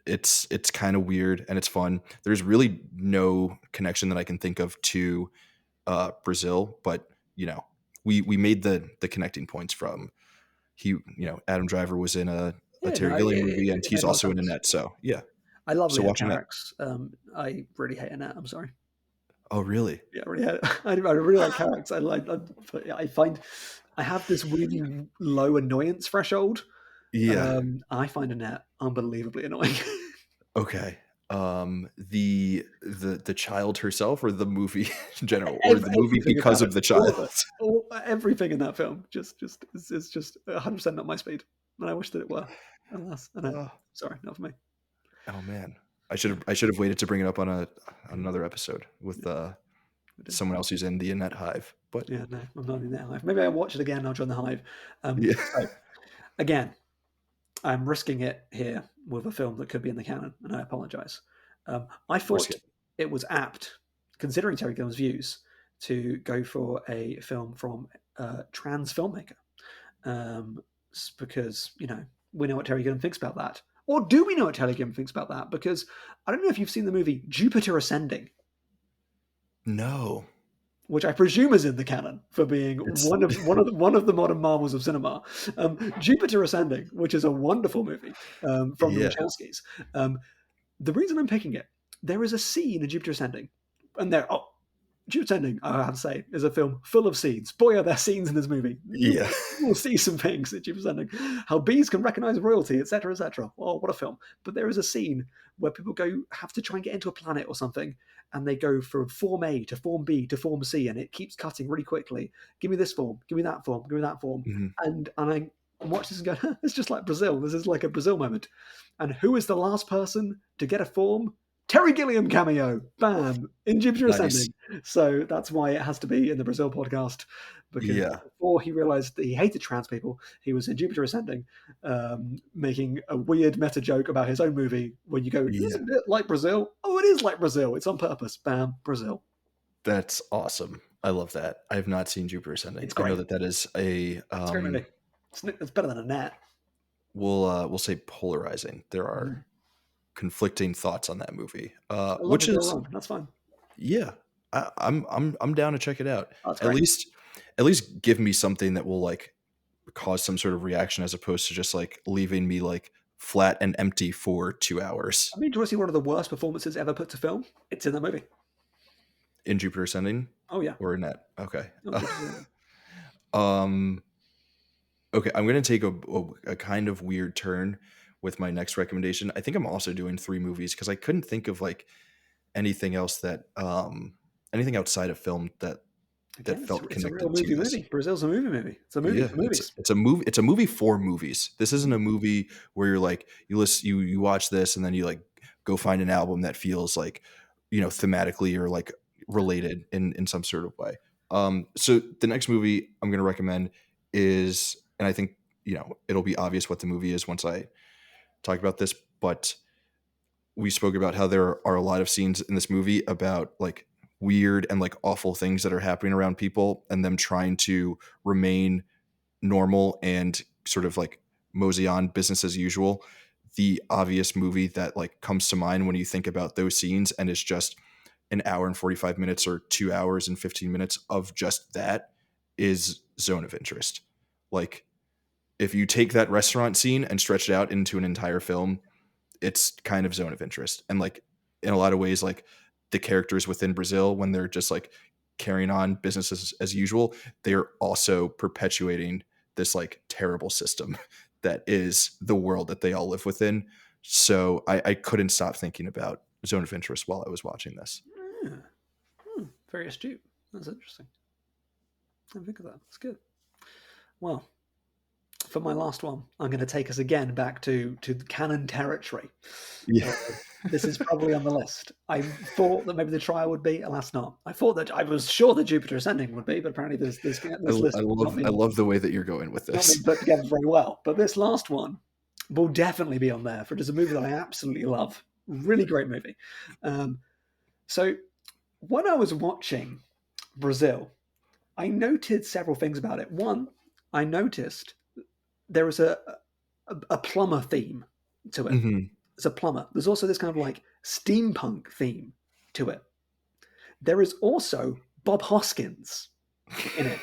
it's kind of weird and it's fun. There's really no connection that I can think of to Brazil, but you know, we made the connecting points from Adam Driver was in a Yeah, no, Terry Gilliam movie and it he's made a lot of also in sense. Annette. So yeah, I love so Leo watching that. Carax. I really hate Annette. I'm sorry. Oh really? Yeah, I really hate. I really like Carax. But yeah, I find I have this really low annoyance threshold. Yeah. I find Annette unbelievably annoying. Okay. The child herself or the movie in general or the movie Everything because about it, of the all child. of it, everything in that film, just is just 100% not my speed, and I wish that it were. Alas, Annette, Oh, sorry, not for me. oh man. Yeah, I should have waited to bring it up on another episode with yeah, we did. someone else who's in the Annette Hive. But Yeah, no, I'm not in that hive. Maybe I'll watch it again. I'll join the hive. yeah, So again, I'm risking it here with a film that could be in the canon, and I apologize. I risk thought it. it was apt, considering Terry Gilliam's views, to go for a film from a trans filmmaker, because we know what Terry Gilliam thinks about that, or do we know what Terry Gilliam thinks about that? Because I don't know if you've seen the movie Jupiter Ascending, No. which I presume is in the canon for being It's one of the modern marvels of cinema. Jupiter Ascending, which is a wonderful movie from the yeah. Wachowskis. Um, the reason I'm picking it, there is a scene in Jupiter Ascending, and Jupiter Ascending, I have to say, is a film full of scenes. Boy, are there scenes in this movie. Yeah. You will see some things in Jupiter Ascending. How bees can recognize royalty, etc., etc. Oh, what a film. But there is a scene where people have to try and get into a planet or something, and they go from Form A to Form B to Form C, and it keeps cutting really quickly. Give me this form, give me that form, give me that form. Mhm. And I watch this and go, huh, it's just like Brazil. This is like a Brazil moment. And who is the last person to get a form? Terry Gilliam cameo, bam, in Jupiter Nice. Ascending. So that's why it has to be in the Brazil podcast, because Yeah. before he realized that he hated trans people, he was in Jupiter Ascending, making a weird meta joke about his own movie. When you go, Yeah. isn't it like Brazil? Oh, it is like Brazil. It's on purpose. Bam, Brazil. That's awesome. I love that. I have not seen Jupiter Ascending. It's I know great. that that is a It's a great movie. It's better than a net. we'll say polarizing. There are Mhm. conflicting thoughts on that movie. A lot Which will go is wrong. That's fine. yeah. I'm down to check it out. Oh, that's At great. least at least give me something that will like cause some sort of reaction as opposed to just like leaving me like flat and empty for 2 hours I mean, do you want to see one of the worst performances ever put to film? It's in that movie. in Jupiter Ascending Oh yeah. or in that. Okay. Oh, Jupiter Ascending. um Okay, I'm gonna take a kind of weird turn with my next recommendation. I think I'm also doing three movies because I couldn't think of like anything else that anything outside of film that Again, felt it's a real connected to movie this. movie. Brazil's a movie. It's a movie Yeah, for movies. it's a movie for movies. This isn't Mhm. a movie where you're like you watch this and then you like go find an album that feels like thematically or like related in some sort of way. So the next movie I'm going to recommend is, and I think it'll be obvious what the movie is once I talk about this, but we spoke about how there are a lot of scenes in this movie about like weird and like awful things that are happening around people and them trying to remain normal and sort of like mosey on business as usual. The obvious movie that like comes to mind when you think about those scenes and it's just an hour and 45 minutes or 2 hours and 15 minutes of just that is Zone of Interest. Like if you take that restaurant scene and stretch it out into an entire film, it's kind of zone of interest. And like in a lot of ways, like the characters within Brazil, when they're just like carrying on business as usual, they're also perpetuating this like terrible system that is the world that they all live within. So I couldn't stop thinking about zone of interest while I was watching this. Yeah. Very astute. That's interesting. I didn't think of that. That's good. Well, for my last one, I'm going to take us again back to the Canon territory. Yeah. This is probably on the list. I thought that maybe the trial would be, alas, not. I was sure the Jupiter Ascending would be, but apparently this list I love the way that you're going with not been this. put together very well. But this last one will definitely be on there, for it is a movie that I absolutely love. Really great movie. So when I was watching Brazil, I noted several things about it. One, I noticed there was a plumber theme to it. Hmm. It's a plumber. There's also this kind of like steampunk theme to it. There is also Bob Hoskins in it.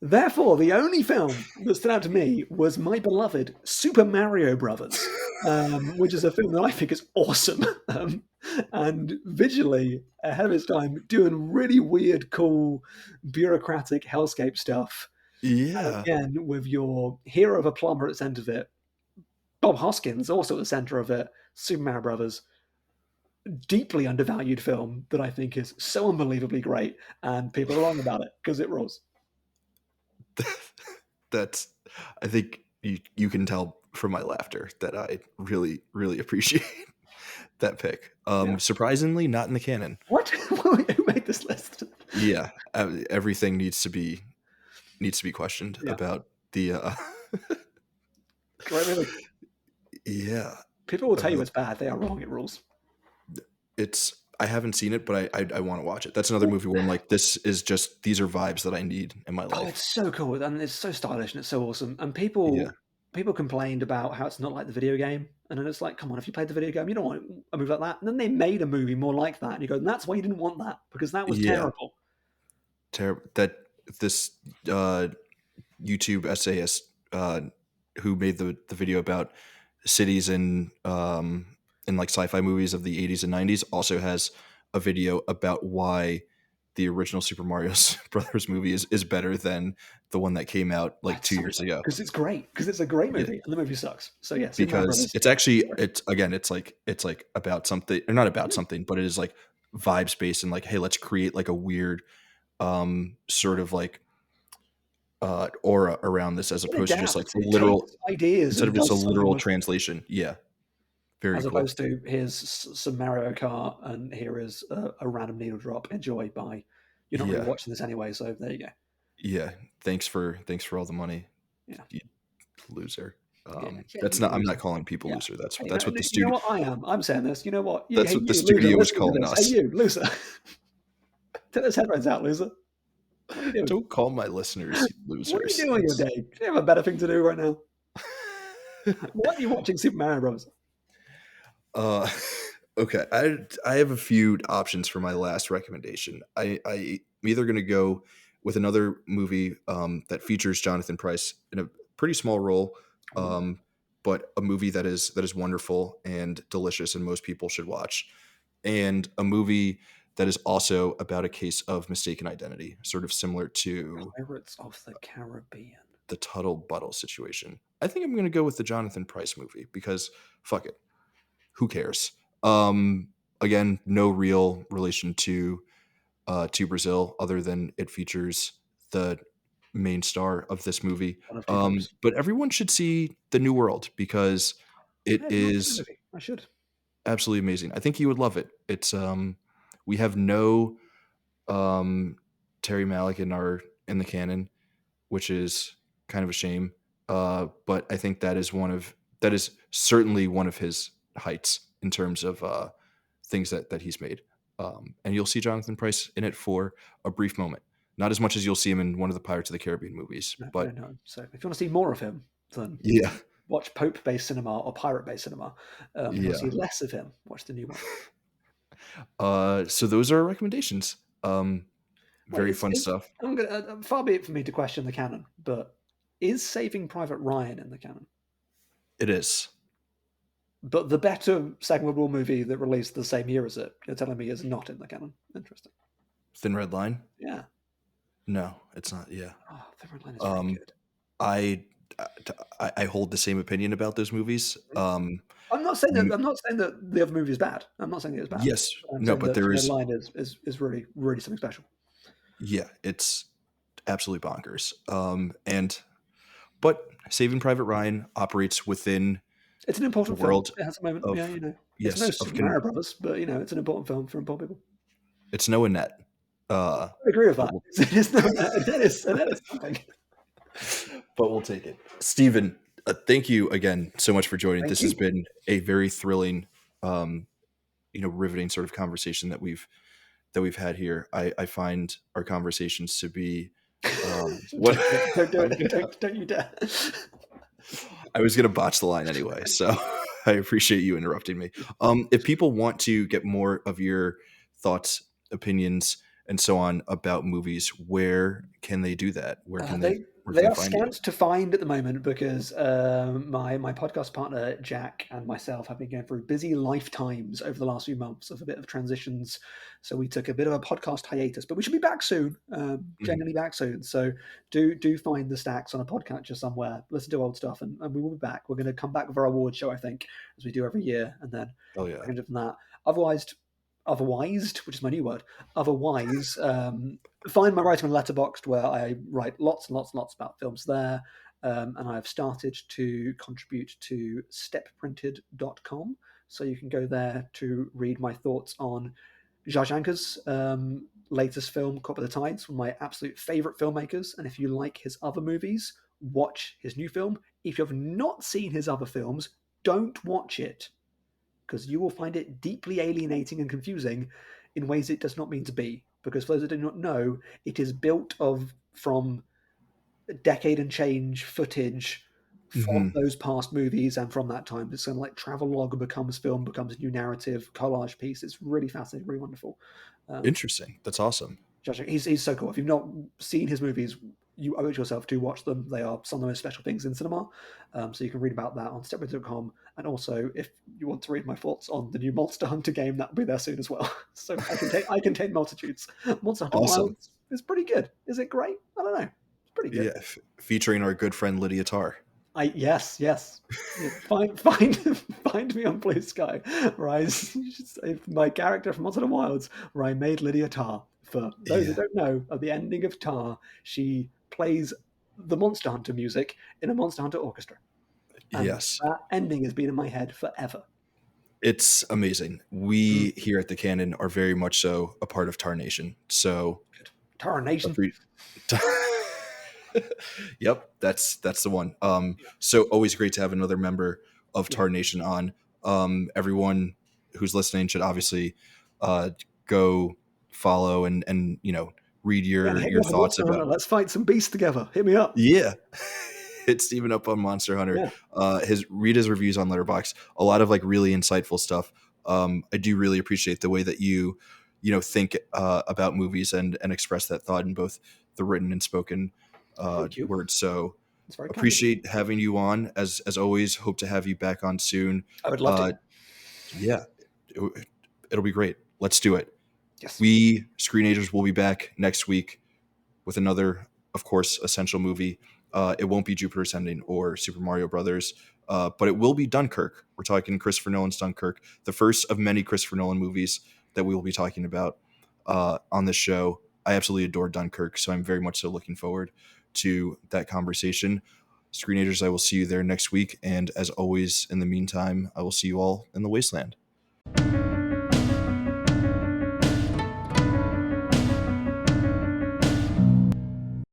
Therefore, the only film that stood out to me was my beloved Super Mario Brothers, which is a film that I think is awesome and visually ahead of its time, doing really weird, cool, bureaucratic hellscape stuff. And Yeah. again, with your hero of a plumber at the center of it, Bob Hoskins also at the center of it, Super Mario Brothers, deeply undervalued film that I think is so unbelievably great, and people are wrong about it because it rules. That's I think you can tell from my laughter that I really, really appreciate that pick. Yeah. Surprisingly, not in the canon. What? Who made this list? Yeah, everything needs to be questioned Yeah. about the. Great movie. Yeah, People will tell you uh, it's bad. They are wrong. It rules. it's. I haven't seen it, but I want to watch it. That's another movie where I'm like, these are vibes that I need in my Oh, life. it's so cool, and it's so stylish, and it's so awesome. And Yeah, people complained about how it's not like the video game, and then it's like, come on, if you played the video game, you don't want a movie like that. And then they made a movie more like that, and you go, and that's why you didn't want that because that was yeah. terrible. Terrible. That this YouTube essayist who made the video about cities in like sci-fi movies of the 80s and 90s also has a video about why the original Super Mario Brothers movie is better than the one that came out like That's 2 years ago. because it's great because it's a great Yeah, movie, and the movie sucks. So yeah, Super Mario because Brothers. it's actually it's like about something or not about something, but it is like vibes based and like, hey, let's create like a weird sort of like aura around this as It opposed to just like adapts. a It literal takes ideas instead and of just a does something literal with it, translation. Yeah, very as cool. opposed to here's some Mario Kart, and here is a random needle drop. Enjoy. Bye. You're not really Yeah, watching this anyway, so there you go. yeah. Thanks for all the money, Yeah. you loser. Yeah, yeah, That's you not. I'm loser. not calling people Yeah. loser. That's Hey, no, that's what the you know studio. what I am? I'm saying this. You know what? That's Hey, what the you loser, studio is listening to calling this. Hey, us. you loser. Take those headphones out, loser. What are you doing? Don't call my listeners What are you losers. doing your day? Do you have a better thing to do right now? Why are you watching Super Mario Bros? uh, okay. I have a few options for my last recommendation. I'm either going to go with another movie that features Jonathan Pryce in a pretty small role, Ooh, um, but a movie that is wonderful and delicious, and most people should watch, and a movie that is also about a case of mistaken identity, sort of similar to Pirates of the Caribbean. the Tuttle Buttle situation. I think I'm going to go with the Jonathan Pryce movie because fuck it, who cares? Again, no real relation to Brazil other than it features the main star of this movie. One of two popes. But everyone should see The New World because it I've not seen the is movie. I should. absolutely amazing. I think you would love it. It's we have no um Terry Malick in the canon, which is kind of a shame. But I think that is certainly one of his heights in terms of things that he's made. And you'll see Jonathan Pryce in it for a brief moment, not as much as you'll see him in one of the Pirates of the Caribbean movies. No, no, But no. So if you want to see more of him, then yeah, watch Pope-based cinema or pirate-based cinema. If you want to yeah. see less of him, watch the new one. So those are our recommendations. Wait, Very fun stuff. I'm gonna far be it for me to question the canon, but is Saving Private Ryan in the canon? It is. But the better second World War movie that released the same year as it, you're telling me, is not in the canon. Interesting. Thin Red Line? Yeah. No, it's not. Yeah. Oh, Thin Red Line is very Um, good. I I hold the same opinion about those movies. Mhm. I'm not saying that. M I'm not saying that the other movie is bad. I'm not saying it was bad. Yes. I'm No, saying but that there Thin Red is Line is really really something special. yeah, it's absolutely bonkers. And but Saving Private Ryan operates within It's an the important film. world It has a moment. of Yeah, you know, it's no yes, of Super con Mario Brothers, but you know, it's an important film for important people. it's no Annette. I agree with But that. It is no, that is something. we'll take it. Steven, thank you again so much for joining. Thank This has you. been a very thrilling, riveting sort of conversation that we've had here. I find our conversations to be what Don't do it. Don't do I'm it. gonna, Don't you dare. I was gonna botch the line anyway, so I appreciate you interrupting me. If people want to get more of your thoughts, opinions, and so on about movies, where can they do that? Where can They they are find you? scant to find at the moment because my podcast partner Jack and myself have been going through busy lifetimes over the last few months of a bit of transitions. So we took a bit of a podcast hiatus, but we should be back soon. Mhm. Genuinely back soon. So do find the stacks on a podcatcher somewhere. Listen to old stuff, and we will be back. We're going to come back with our award show, I think, as we do every year, and then Oh yeah. from that. Otherwise, which is my new word. Otherwise, find my writing on Letterboxd, where I write lots and lots and lots about films there. And I have started to contribute to stepprinted.com. So you can go there to read my thoughts on Jarjanka's latest film, Caught by the Tides, one of my absolute favorite filmmakers. And if you like his other movies, watch his new film. If you have not seen his other films, don't watch it because you will find it deeply alienating and confusing in ways it does not mean to be. Because for those that do not know, it is built of from a decade and change footage from Hmm. those past movies and from that time. It's kind of like travelogue becomes film, becomes a new narrative, collage piece. It's really fascinating, really wonderful. Um, Interesting. That's awesome. he's so cool. If you've not seen his movies, you owe it to yourself to watch them. They are some of the most special things in cinema. So you can read about that on stepbridge.com. And also, if you want to read my thoughts on the new Monster Hunter game, that will be there soon as well. So I contain multitudes. Monster Hunter Awesome. Wilds is pretty good. Is it great? I don't know. It's pretty good. Yeah, featuring our good friend Lydia Tarr. Yes, yes. Yeah, find me on Blue Sky, where my character from Monster Hunter Wilds, where I made Lydia Tarr. For those who Yeah. don't know, at the ending of Tar, she plays the Monster Hunter music in a Monster Hunter orchestra, and Yes. that ending has been in my head forever. It's amazing. Mm, We here at the Canon are very much so a part of Tar Nation. So good. Tara Nation. appre- yep, that's the one. So always great to have another member of Yeah, Tar Nation on. Everyone who's listening should obviously uh, go follow and read yeah. And hit me your up on thoughts Monster about Hunter. Let's fight some beasts together. Hit me up. yeah. Hit Steven up on Monster Hunter. Yeah, His reviews on Letterboxd. A lot of like really insightful stuff. I do really appreciate the way that you think about movies and express that thought in both the written and spoken thank you. words. So It's very kind of you. appreciate having you on as always. Hope to have you back on soon. I would love to. Uh, yeah, it'll be great. Let's do it. Yes. We Screenagers will be back next week with another, of course, essential movie. It won't be Jupiter Ascending or Super Mario Brothers, but it will be Dunkirk. We're talking Christopher Nolan's Dunkirk, the first of many Christopher Nolan movies that we will be talking about on this show. I absolutely adore Dunkirk, so I'm very much so looking forward to that conversation. Screenagers, I will see you there next week. And as always, in the meantime, I will see you all in the wasteland.